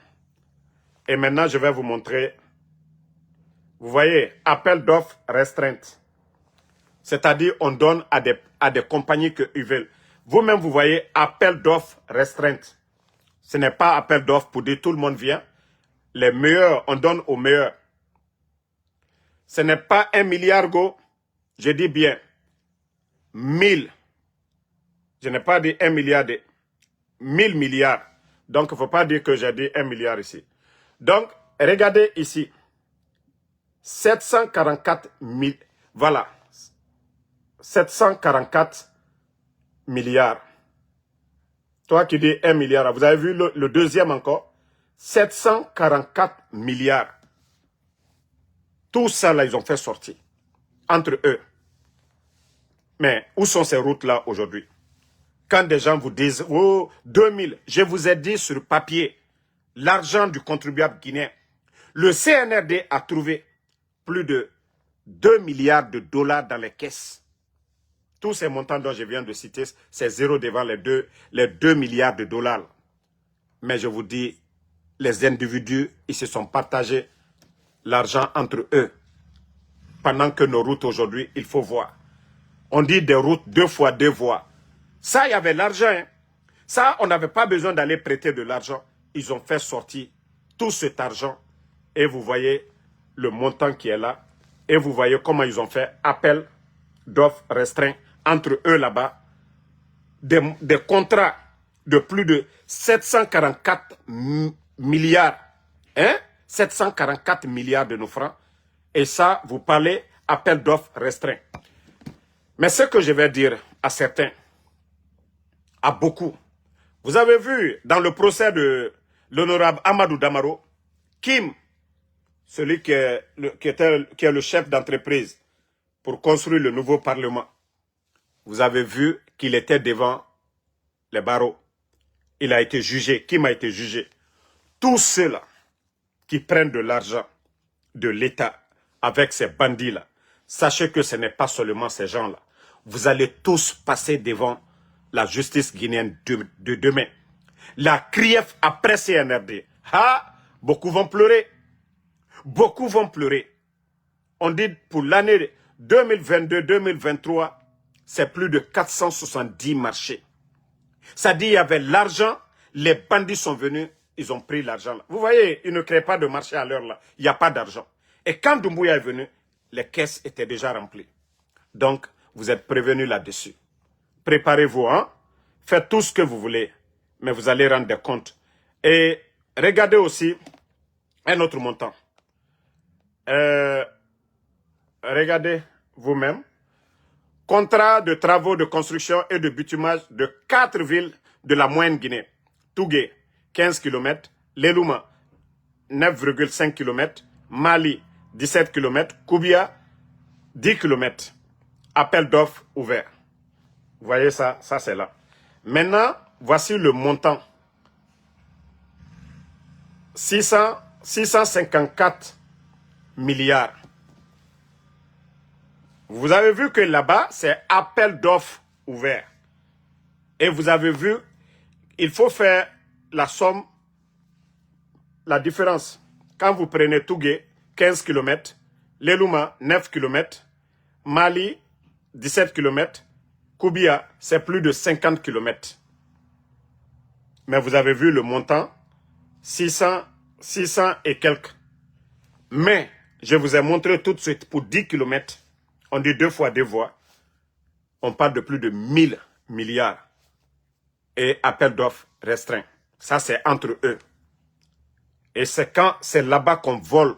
Et maintenant, je vais vous montrer, vous voyez, appel d'offres restreinte. C'est-à-dire, on donne à des compagnies qu'ils veulent. Vous-même, vous voyez, appel d'offres restreinte. Ce n'est pas appel d'offres pour dire tout le monde vient. Les meilleurs, on donne aux meilleurs. Ce n'est pas 1 milliard, go. Je dis bien 1000. Je n'ai pas dit 1 milliard, 1000 milliards. Donc, il ne faut pas dire que j'ai dit 1 milliard ici. Donc, regardez ici. 744 000. Voilà. 744 milliards. Toi qui dis 1 milliard, vous avez vu le deuxième encore? 744 milliards. Tout ça, là, ils ont fait sortir. Entre eux. Mais où sont ces routes-là aujourd'hui? Quand des gens vous disent, oh, 2000, je vous ai dit sur papier, l'argent du contribuable guinéen. Le CNRD a trouvé plus de 2 milliards de dollars dans les caisses. Tous ces montants dont je viens de citer, c'est zéro devant les 2 milliards de dollars. Mais je vous dis, les individus, ils se sont partagés l'argent entre eux. Pendant que nos routes aujourd'hui, il faut voir. On dit des routes 2x2 voies. Ça, il y avait l'argent. Hein. Ça, on n'avait pas besoin d'aller prêter de l'argent. Ils ont fait sortir tout cet argent. Et vous voyez le montant qui est là. Et vous voyez comment ils ont fait appel d'offres restreints entre eux là-bas. Des contrats de plus de 744 milliards. Hein? 744 milliards de nos francs. Et ça, vous parlez appel d'offres restreints. Mais ce que je vais dire à certains, à beaucoup, vous avez vu dans le procès de l'honorable Amadou Damaro, Kim, celui qui est le chef d'entreprise pour construire le nouveau parlement, vous avez vu qu'il était devant les barreaux. Il a été jugé. Kim a été jugé. Tous ceux-là qui prennent de l'argent de l'État avec ces bandits-là, sachez que ce n'est pas seulement ces gens-là. Vous allez tous passer devant la justice guinéenne de demain. La CRIEF après CNRD. Ah, beaucoup vont pleurer. Beaucoup vont pleurer. On dit pour l'année 2022-2023, c'est plus de 470 marchés. Ça dit, il y avait l'argent, les bandits sont venus, ils ont pris l'argent. Vous voyez, ils ne créent pas de marché à l'heure là. Il n'y a pas d'argent. Et quand Doumbouya est venu, les caisses étaient déjà remplies. Donc, vous êtes prévenus là-dessus. Préparez-vous, hein? Faites tout ce que vous voulez, mais vous allez rendre des comptes. Et regardez aussi un autre montant. Regardez vous-même. Contrat de travaux de construction et de bitumage de 4 villes de la Moyenne Guinée. Tougué, 15 km. Lelouma, 9,5 km. Mali, 17 km. Koubia, 10 km. Appel d'offres ouvert. Vous voyez ça? Ça, c'est là. Maintenant, voici le montant. 654 milliards. Vous avez vu que là-bas, c'est appel d'offres ouvert. Et vous avez vu, il faut faire la somme, la différence. Quand vous prenez Tougué, 15 km, Lelouma, 9 km, Mali, 17 km, Koubia, c'est plus de 50 km. Mais vous avez vu le montant, 600 et quelques. Mais, je vous ai montré tout de suite, pour 10 km, on dit 2 fois 2 voies, on parle de plus de 1000 milliards. Et appel d'offres restreint. Ça, c'est entre eux. Et c'est quand c'est là-bas qu'on vole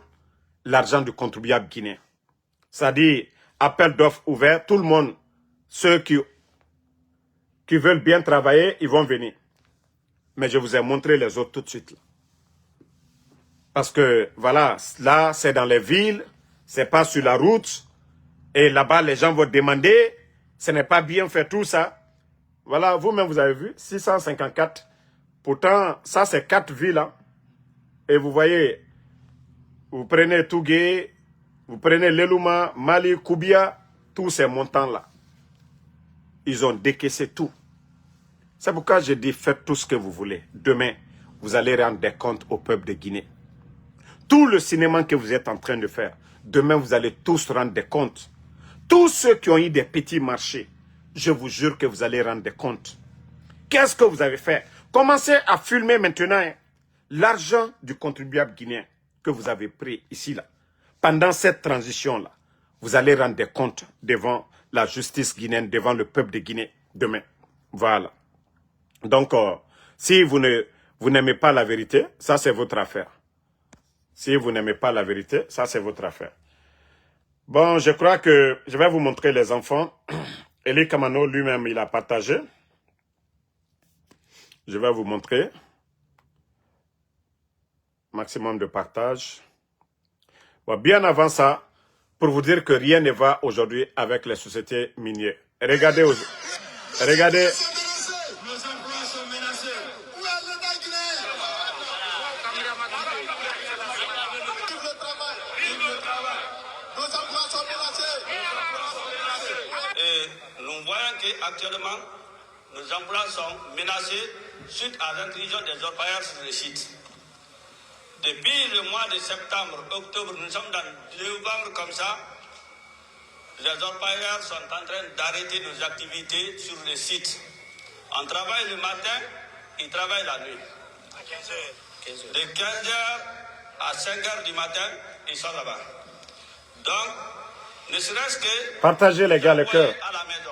l'argent du contribuable guinéen. C'est-à-dire, appel d'offres ouvert, tout le monde, ceux qui veulent bien travailler, ils vont venir. Mais je vous ai montré les autres tout de suite. Là. Parce que, voilà, là, c'est dans les villes, c'est pas sur la route. Et là-bas, les gens vont demander, ce n'est pas bien fait tout ça. Voilà, vous-même, vous avez vu, 654. Pourtant, ça, c'est 4 villes. Hein. Et vous voyez, vous prenez Tougué, vous prenez Lelouma, Mali, Koubia, tous ces montants-là. Ils ont décaissé tout. C'est pourquoi je dis, faites tout ce que vous voulez. Demain, vous allez rendre des comptes au peuple de Guinée. Tout le cinéma que vous êtes en train de faire, demain, vous allez tous rendre des comptes. Tous ceux qui ont eu des petits marchés, je vous jure que vous allez rendre des comptes. Qu'est-ce que vous avez fait? Commencez à filmer maintenant hein, l'argent du contribuable guinéen que vous avez pris ici, là. Pendant cette transition-là, vous allez rendre des comptes devant la justice guinéenne, devant le peuple de Guinée demain. Voilà. Donc, si vous n'aimez pas la vérité, ça c'est votre affaire. Si vous n'aimez pas la vérité, ça c'est votre affaire. Bon, je crois que je vais vous montrer les enfants. Eli Kamano lui-même, il a partagé. Je vais vous montrer. Maximum de partage. Bon, bien avant ça, pour vous dire que rien ne va aujourd'hui avec les sociétés minières. Regardez. Regardez. Actuellement, nos emplois sont menacés suite à l'intrusion des orpailleurs sur le site. Depuis le mois de septembre, octobre, nous sommes dans novembre comme ça. Les orpailleurs sont en train d'arrêter nos activités sur le site. On travaille le matin, ils travaillent la nuit. À 15 heures. De 15h à 5h du matin, ils sont là-bas. Donc, ne serait-ce que... Partagez les gars le cœur. À la maison.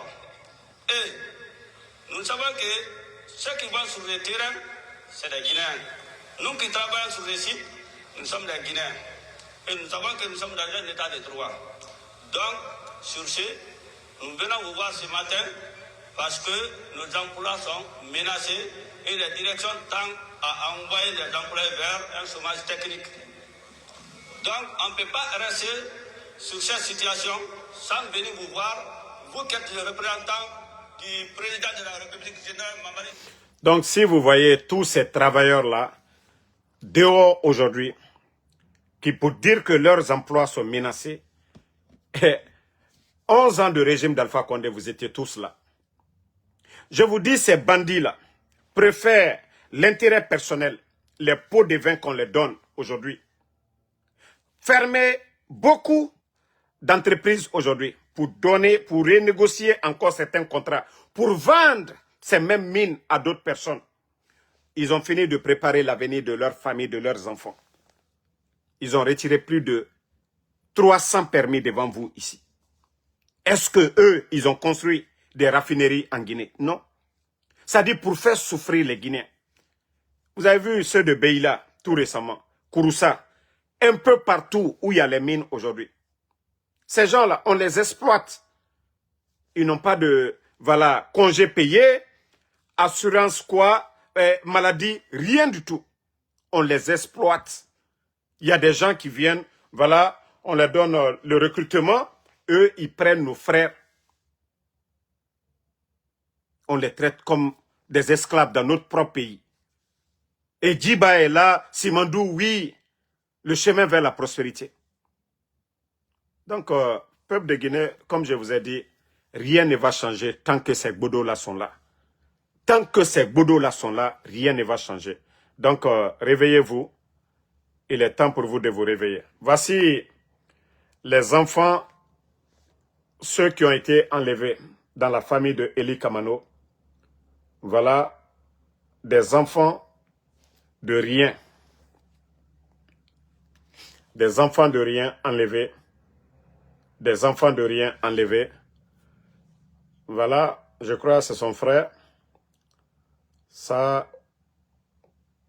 Et nous savons que ceux qui vont sur le terrain, c'est des Guinéens. Nous qui travaillons sur le site, nous sommes des Guinéens. Et nous savons que nous sommes dans un état de droit. Donc, sur ce, nous venons vous voir ce matin parce que nos emplois sont menacés et la direction tend à envoyer les employés vers un chômage technique. Donc, on ne peut pas rester sur cette situation sans venir vous voir, vous qui êtes le représentant du président de la République générale Mamadi. Donc, si vous voyez tous ces travailleurs-là, dehors aujourd'hui, qui pour dire que leurs emplois sont menacés, 11 ans de régime d'Alpha Condé, vous étiez tous là. Je vous dis, ces bandits-là préfèrent l'intérêt personnel, les pots de vin qu'on les donne aujourd'hui. Fermer beaucoup d'entreprises aujourd'hui pour donner, pour renégocier encore certains contrats, pour vendre ces mêmes mines à d'autres personnes. Ils ont fini de préparer l'avenir de leur famille, de leurs enfants. Ils ont retiré plus de 300 permis devant vous ici. Est-ce que eux, ils ont construit des raffineries en Guinée? Non. Ça dit pour faire souffrir les Guinéens. Vous avez vu ceux de Beila tout récemment, Kouroussa, un peu partout où il y a les mines aujourd'hui. Ces gens-là, on les exploite. Ils n'ont pas de congé payé, assurance quoi, maladie, rien du tout. On les exploite. Il y a des gens qui viennent, on leur donne le recrutement, eux, ils prennent nos frères. On les traite comme des esclaves dans notre propre pays. Et Djiba est là, Simandou, oui, le chemin vers la prospérité. Donc, peuple de Guinée, comme je vous ai dit, rien ne va changer tant que ces Bodos-là sont là. Tant que ces Bodos-là sont là, rien ne va changer. Donc, réveillez-vous. Il est temps pour vous de vous réveiller. Voici les enfants, ceux qui ont été enlevés dans la famille de Eli Kamano. Voilà des enfants de rien. Des enfants de rien enlevés. Des enfants de rien enlevés. Voilà, je crois que c'est son frère. Ça,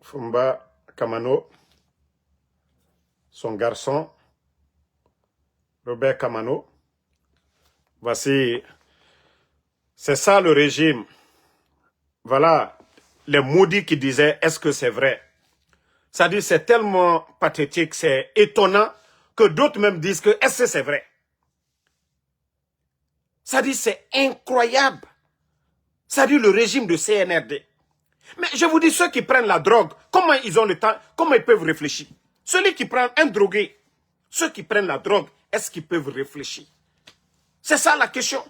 Fumba Kamano. Son garçon, Robert Kamano. Voici, c'est ça le régime. Voilà, les maudits qui disaient, est-ce que c'est vrai? Ça dit, c'est tellement pathétique, c'est étonnant, que d'autres même disent que, est-ce que c'est vrai? Ça dit, c'est incroyable. Ça dit, le régime de CNRD. Mais je vous dis, ceux qui prennent la drogue, comment ils ont le temps, comment ils peuvent réfléchir? Celui qui prend un drogué, ceux qui prennent la drogue, est-ce qu'ils peuvent réfléchir? C'est ça la question.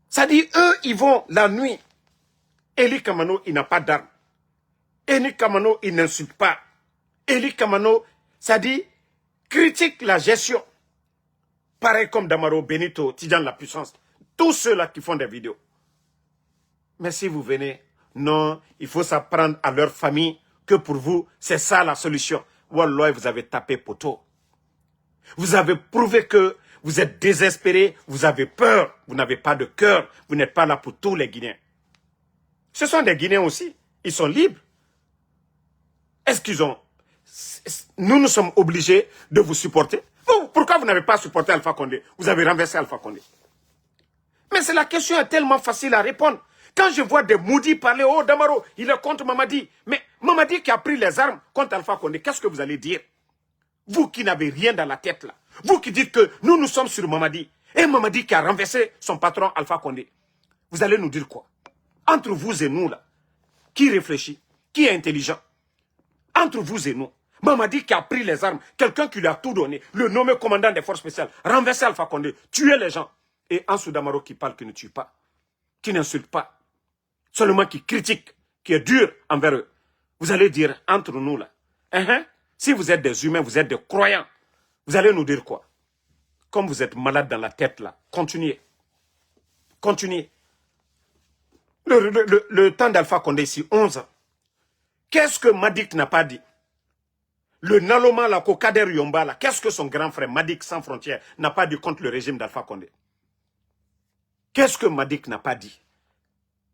Ça dit, eux, ils vont la nuit. Eli Kamano, il n'a pas d'armes. Eli Kamano, il n'insulte pas. Eli Kamano, ça dit, critique la gestion. Pareil comme Damaro, Benito, Tidjane la puissance. Tous ceux-là qui font des vidéos. Mais si vous venez, non, il faut s'apprendre à leur famille que pour vous, c'est ça la solution. Wallah, vous avez tapé poteau. Vous avez prouvé que vous êtes désespérés, vous avez peur, vous n'avez pas de cœur, vous n'êtes pas là pour tous les Guinéens. Ce sont des Guinéens aussi, ils sont libres. Est-ce qu'ils ont... Nous sommes obligés de vous supporter. Pourquoi vous n'avez pas supporté Alpha Condé? Vous avez renversé Alpha Condé. Mais la question est tellement facile à répondre. Quand je vois des maudits parler, oh Damaro, il est contre Mamadi. Mais Mamadi qui a pris les armes contre Alpha Condé, qu'est-ce que vous allez dire? Vous qui n'avez rien dans la tête là. Vous qui dites que nous sommes sur Mamadi. Et Mamadi qui a renversé son patron Alpha Condé. Vous allez nous dire quoi? Entre vous et nous là, qui réfléchit? Qui est intelligent? Entre vous et nous. Mamadi qui a pris les armes, quelqu'un qui lui a tout donné, le nommé commandant des forces spéciales, renverser Alpha Condé, tuer les gens. Et Ansou Damaro qui parle, qui ne tue pas, qui n'insulte pas, seulement qui critique, qui est dur envers eux. Vous allez dire, entre nous là, si vous êtes des humains, vous êtes des croyants, vous allez nous dire quoi? Comme vous êtes malade dans la tête là, continuez. Continuez. Le temps d'Alpha Condé ici, 11 ans. Qu'est-ce que Madik n'a pas dit? Le Naloma, la Kader Yomba, là, qu'est-ce que son grand frère Madik sans frontières n'a pas dit contre le régime d'Alpha Condé? Qu'est-ce que Madik n'a pas dit?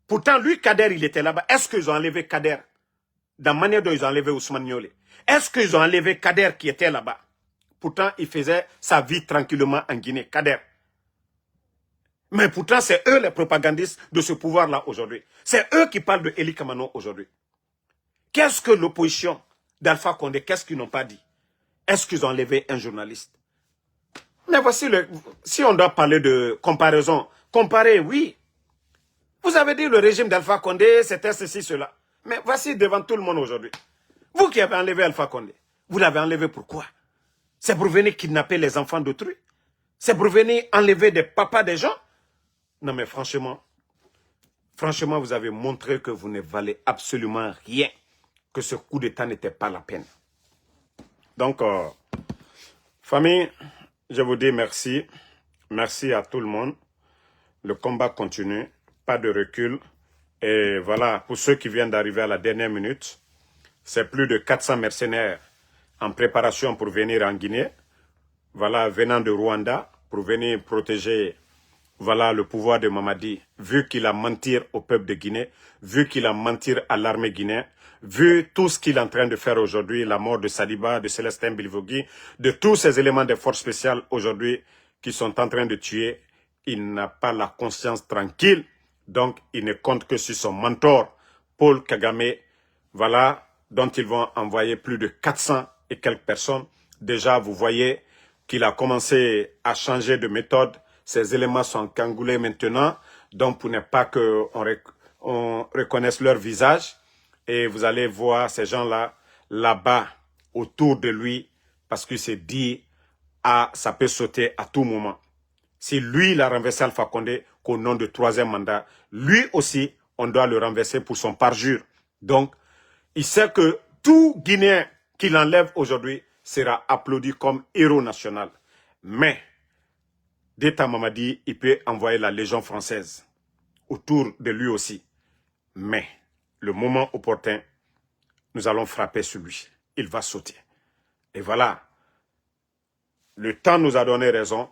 Pourtant, lui, Kader, il était là-bas. Est-ce qu'ils ont enlevé Kader? Dans la manière dont ils ont enlevé Ousmane Niolé. Est-ce qu'ils ont enlevé Kader qui était là-bas? Pourtant, il faisait sa vie tranquillement en Guinée, Kader. Mais pourtant, c'est eux les propagandistes de ce pouvoir-là aujourd'hui. C'est eux qui parlent de Eli Kamano aujourd'hui. Qu'est-ce que l'opposition d'Alpha Condé, qu'est-ce qu'ils n'ont pas dit? Est-ce qu'ils ont enlevé un journaliste? Mais voici, si on doit parler de comparaison, comparer, oui. Vous avez dit le régime d'Alpha Condé, c'était ceci, cela. Mais voici devant tout le monde aujourd'hui. Vous qui avez enlevé Alpha Condé, vous l'avez enlevé pourquoi? C'est pour venir kidnapper les enfants d'autrui? C'est pour venir enlever des papas des gens? Non mais franchement, vous avez montré que vous ne valez absolument rien. Que ce coup d'État n'était pas la peine. Donc, famille, Je vous dis merci. Merci à tout le monde. Le combat continue. Pas de recul. Et voilà, pour ceux qui viennent d'arriver à la dernière minute, c'est plus de 400 mercenaires en préparation pour venir en Guinée. Voilà, venant de Rwanda, pour venir protéger voilà, le pouvoir de Mamadi, vu qu'il a menti au peuple de Guinée, vu qu'il a menti à l'armée guinéenne, vu tout ce qu'il est en train de faire aujourd'hui, la mort de Saliba, de Célestin Bilvogui, de tous ces éléments des forces spéciales aujourd'hui qui sont en train de tuer, il n'a pas la conscience tranquille, donc il ne compte que sur son mentor, Paul Kagame, voilà, dont ils vont envoyer plus de 400 et quelques personnes. Déjà, vous voyez qu'il a commencé à changer de méthode. Ces éléments sont cagoulés maintenant, donc pour ne pas qu'on reconnaisse leur visage. Et vous allez voir ces gens-là, là-bas, autour de lui, parce qu'il s'est dit, ah, ça peut sauter à tout moment. Si lui, il a renversé Alpha Condé qu'au nom du 3e mandat, lui aussi, on doit le renverser pour son parjure. Donc, il sait que tout Guinéen qu'il enlève aujourd'hui sera applaudi comme héros national. Mais, d'État Mamadi, il peut envoyer la Légion française autour de lui aussi. Mais, le moment opportun, nous allons frapper sur lui. Il va sauter. Et voilà. Le temps nous a donné raison.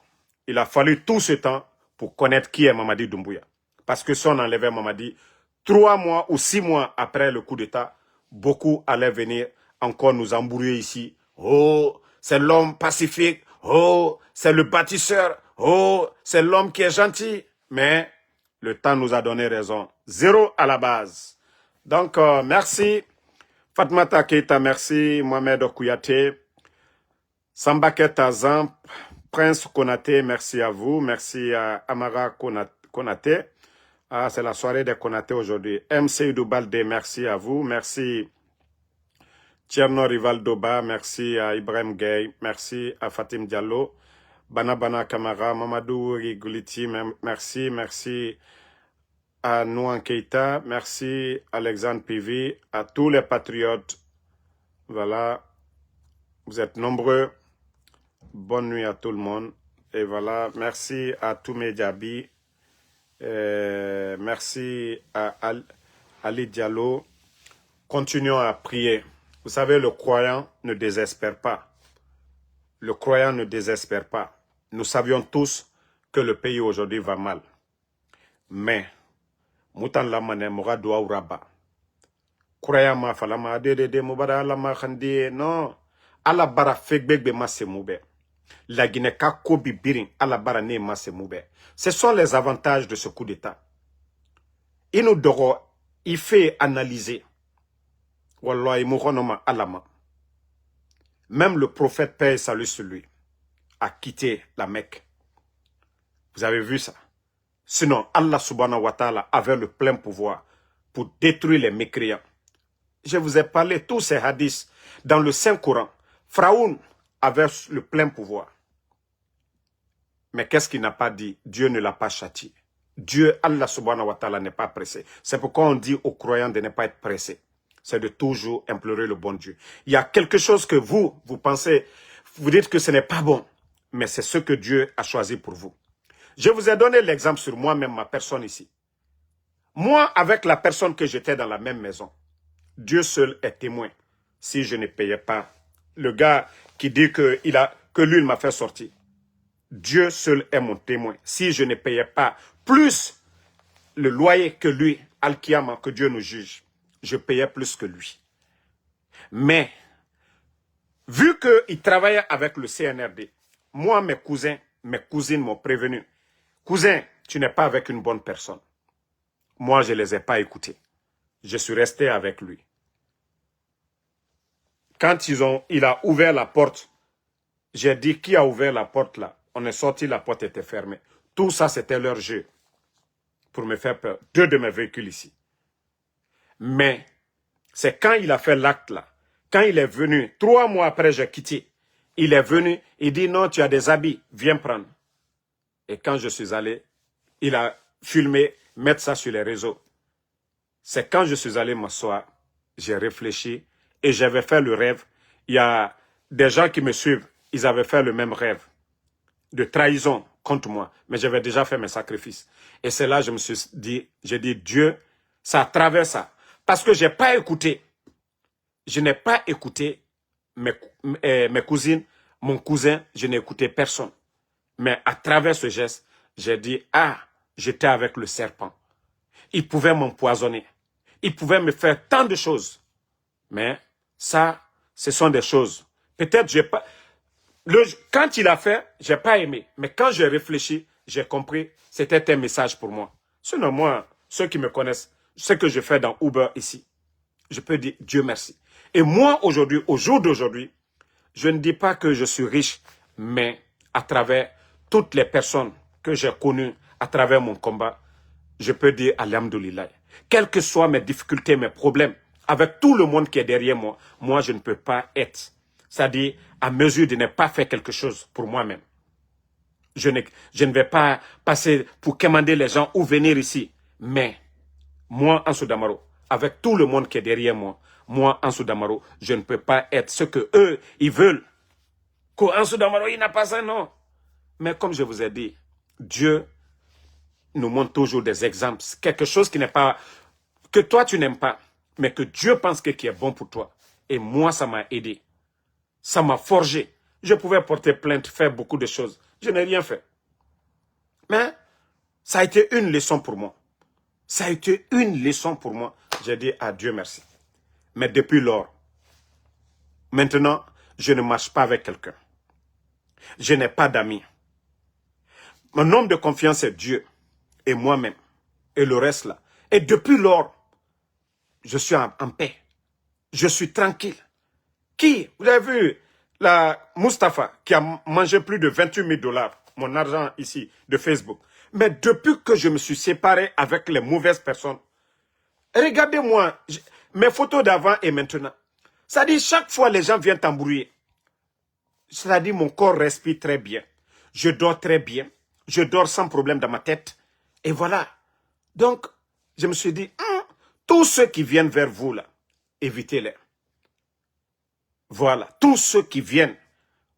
Il a fallu tout ce temps pour connaître qui est Mamadi Doumbouya. Parce que si on enlevait Mamadi, 3 mois ou 6 mois après le coup d'État, beaucoup allaient venir encore nous embrouiller ici. Oh, c'est l'homme pacifique. Oh, c'est le bâtisseur. Oh, c'est l'homme qui est gentil. Mais le temps nous a donné raison. 0 à la base. Donc, merci. Fatmata Keita, merci. Mohamed Okouyaté. Sambake Tazan, Prince Konaté, merci à vous. Merci à Amara Konaté. Ah, c'est la soirée des Konaté aujourd'hui. MC Doubalde, merci à vous. Merci Tcherno Rivaldoba, merci à Ibrahim Gay, merci à Fatim Diallo, Bana Kamara, Mamadou Riguliti, merci, merci à Nouan Keita, merci Alexandre Pivi, à tous les patriotes. Voilà, vous êtes nombreux. Bonne nuit à tout le monde. Et voilà, merci à Toumé Diaby. Merci à Ali Diallo. Continuons à prier. Vous savez, le croyant ne désespère pas. Le croyant ne désespère pas. Nous savions tous que le pays aujourd'hui va mal. Mais, Moutan Lamane Moura Doua Uraba. Croyant ma falama de Moubada Lama Khandi. Non. Ala bara fegbegbe masse moube. La Guinée Kakobi Birin ala bara ne masse moube. Ce sont les avantages de ce coup d'État. Il nous doro, il fait analyser. Wallahi mouronoma alama. Même le prophète paix et salut sur lui a quitté la Mecque. Vous avez vu ça? Sinon, Allah subhanahu wa ta'ala avait le plein pouvoir pour détruire les mécréants. Je vous ai parlé de tous ces hadiths dans le Saint-Coran. Pharaon avait le plein pouvoir. Mais qu'est-ce qu'il n'a pas dit? Dieu ne l'a pas châtié. Dieu, Allah subhanahu wa ta'ala, n'est pas pressé. C'est pourquoi on dit aux croyants de ne pas être pressés. C'est de toujours implorer le bon Dieu. Il y a quelque chose que vous pensez, vous dites que ce n'est pas bon. Mais c'est ce que Dieu a choisi pour vous. Je vous ai donné l'exemple sur moi-même, ma personne ici. Moi, avec la personne que j'étais dans la même maison, Dieu seul est témoin. Si je ne payais pas, le gars qui dit que lui, il m'a fait sortir. Dieu seul est mon témoin. Si je ne payais pas plus le loyer que lui, Al-Kiyama, que Dieu nous juge, je payais plus que lui. Mais, vu qu'il travaillait avec le CNRD, moi, mes cousins, mes cousines m'ont prévenu. Cousin, tu n'es pas avec une bonne personne. Moi, je ne les ai pas écoutés. Je suis resté avec lui. Quand il a ouvert la porte, j'ai dit, qui a ouvert la porte là? On est sorti, la porte était fermée. Tout ça, c'était leur jeu pour me faire peur. 2 de mes véhicules ici. Mais, c'est quand il a fait l'acte là, quand il est venu, 3 mois après, j'ai quitté. Il est venu, il dit, non, tu as des habits, viens prendre. Et quand je suis allé, il a filmé, mettre ça sur les réseaux. C'est quand je suis allé m'asseoir, j'ai réfléchi et j'avais fait le rêve. Il y a des gens qui me suivent, ils avaient fait le même rêve. de trahison contre moi, mais j'avais déjà fait mes sacrifices. Et c'est là que je me suis dit, j'ai dit, Dieu, ça traverse ça. Parce que j'ai pas écouté, je n'ai pas écouté mes cousines, mon cousin, je n'ai écouté personne. Mais à travers ce geste, j'ai dit, ah, j'étais avec le serpent. Il pouvait m'empoisonner. Il pouvait me faire tant de choses. Mais ça, ce sont des choses. Peut-être j'ai pas... Quand il a fait, j'ai pas aimé. Mais quand j'ai réfléchi, j'ai compris, c'était un message pour moi. Sinon, moi, ceux qui me connaissent, ce que je fais dans Uber ici, je peux dire Dieu merci. Et moi, aujourd'hui, au jour d'aujourd'hui, je ne dis pas que je suis riche, mais à travers toutes les personnes que j'ai connues, à travers mon combat, je peux dire Alhamdoulilah. Quelles que soient mes difficultés, mes problèmes, avec tout le monde qui est derrière moi, moi, je ne peux pas être, c'est-à-dire à mesure de ne pas faire quelque chose pour moi-même. Je ne vais pas passer pour commander les gens ou venir ici. Mais moi, Ansou Damaro, avec tout le monde qui est derrière moi, moi, Ansou Damaro, je ne peux pas être ce que eux, ils veulent. Ansou Damaro, il n'a pas ça, non. Mais comme je vous ai dit, Dieu nous montre toujours des exemples. Quelque chose qui n'est pas, que toi tu n'aimes pas, mais que Dieu pense que qui est bon pour toi. Et moi, ça m'a aidé. Ça m'a forgé. Je pouvais porter plainte, faire beaucoup de choses. Je n'ai rien fait. Mais ça a été une leçon pour moi. Ça a été une leçon pour moi. J'ai dit à Dieu merci. Mais depuis lors, maintenant, je ne marche pas avec quelqu'un. Je n'ai pas d'amis. Mon homme de confiance est Dieu et moi-même. Et le reste là. Et depuis lors, je suis en paix. Je suis tranquille. Qui, vous avez vu, la Mustapha, qui a mangé plus de 28 000 $, mon argent ici, de Facebook. Mais depuis que je me suis séparé avec les mauvaises personnes, regardez-moi, mes photos d'avant et maintenant. Ça dit, chaque fois les gens viennent t'embrouiller. Ça dit, mon corps respire très bien. Je dors très bien. Je dors sans problème dans ma tête. Et voilà. Donc, je me suis dit, tous ceux qui viennent vers vous là, évitez-les. Voilà, tous ceux qui viennent,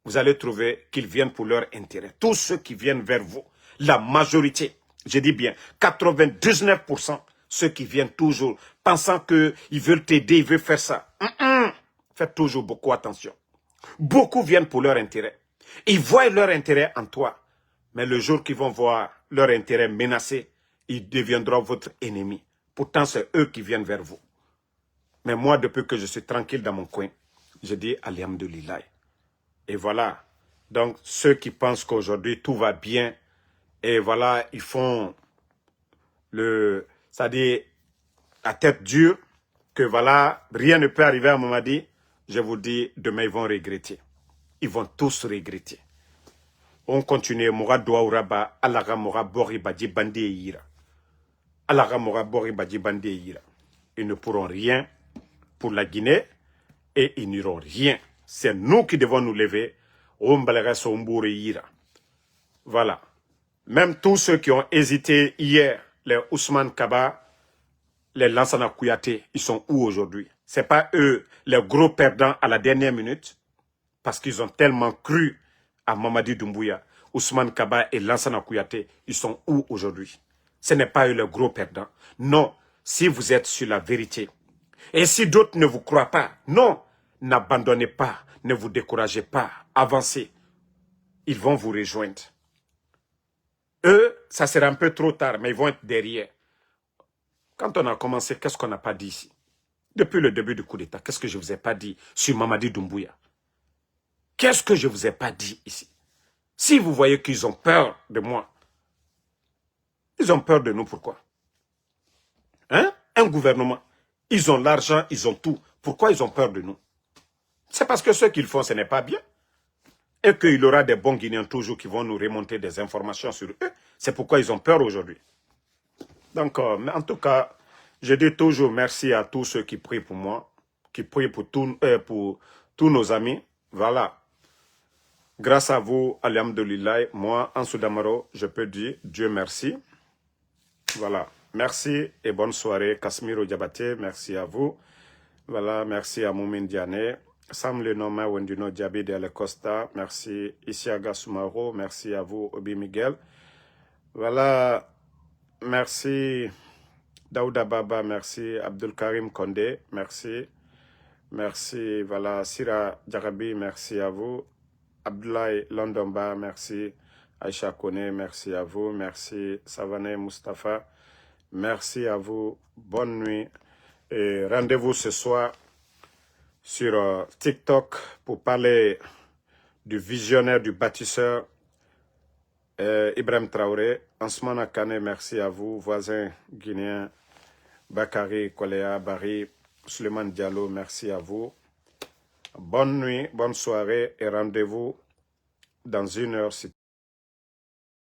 vous allez trouver qu'ils viennent pour leur intérêt. Tous ceux qui viennent vers vous, la majorité, je dis bien, 99%, ceux qui viennent toujours, pensant qu'ils veulent t'aider, ils veulent faire ça. Faites toujours beaucoup attention. Beaucoup viennent pour leur intérêt. Ils voient leur intérêt en toi. Mais le jour qu'ils vont voir leur intérêt menacé, ils deviendront votre ennemi. Pourtant, c'est eux qui viennent vers vous. Mais moi, depuis que je suis tranquille dans mon coin, je dis Alhamdoulilah. Et voilà. Donc, ceux qui pensent qu'aujourd'hui tout va bien, et voilà, ils font c'est-à-dire la tête dure, que voilà, rien ne peut arriver à Mamadi, je vous dis, demain ils vont regretter. Ils vont tous regretter. On continue, Moura Douaouraba, Alaga Moura Bori Badi Bandi Ira. Alaga Moura Bori Badi Bandi Ira. Ils ne pourront rien pour la Guinée et ils n'iront rien. C'est nous qui devons nous lever. Voilà. Même tous ceux qui ont hésité hier, les Ousmane Kaba, les Lansana Kouyaté, ils sont où aujourd'hui? Ce n'est pas eux les gros perdants à la dernière minute, parce qu'ils ont tellement cru à Mamadi Doumbouya. Ousmane Kaba et Lansana Kouyaté, ils sont où aujourd'hui? Ce n'est pas eux les gros perdants. Non, si vous êtes sur la vérité, et si d'autres ne vous croient pas, non, n'abandonnez pas, ne vous découragez pas, avancez. Ils vont vous rejoindre. Eux, ça sera un peu trop tard, mais ils vont être derrière. Quand on a commencé, qu'est-ce qu'on n'a pas dit ici? Depuis le début du coup d'État, qu'est-ce que je ne vous ai pas dit sur Mamadi Doumbouya? Qu'est-ce que je ne vous ai pas dit ici? Si vous voyez qu'ils ont peur de moi, ils ont peur de nous, pourquoi? Hein? Un gouvernement, ils ont l'argent, ils ont tout. Pourquoi ils ont peur de nous? C'est parce que ce qu'ils font, ce n'est pas bien. Et qu'il y aura des bons Guinéens toujours qui vont nous remonter des informations sur eux. C'est pourquoi ils ont peur aujourd'hui. Donc, en tout cas, je dis toujours merci à tous ceux qui prient pour moi, qui prient pour tous nos amis. Voilà. Grâce à vous, alhamdoulilah, moi, Ansou Damaro, je peux dire Dieu merci. Voilà. Merci et bonne soirée. Kasmiro Diabaté, merci à vous. Voilà, merci à Moumin Diané. Sam Lenoma Wendino Diaby de la Costa, merci. Isiaga Soumaro, merci à vous, Obi Miguel. Voilà, merci. Daouda Baba, merci. Abdul Karim Kondé, merci. Merci, voilà. Sira Djarabi, merci à vous. Abdoulaye Londomba, merci. Aïcha Kone, merci à vous. Merci. Savané Mustafa, merci à vous. Bonne nuit. Et rendez-vous ce soir sur TikTok pour parler du visionnaire, du bâtisseur Ibrahim Traoré. Ansmana Kane, merci à vous. Voisins guinéens, Bakary Koléa, Barry, Suleiman Diallo, merci à vous. Bonne nuit, bonne soirée et rendez-vous dans 1 heure.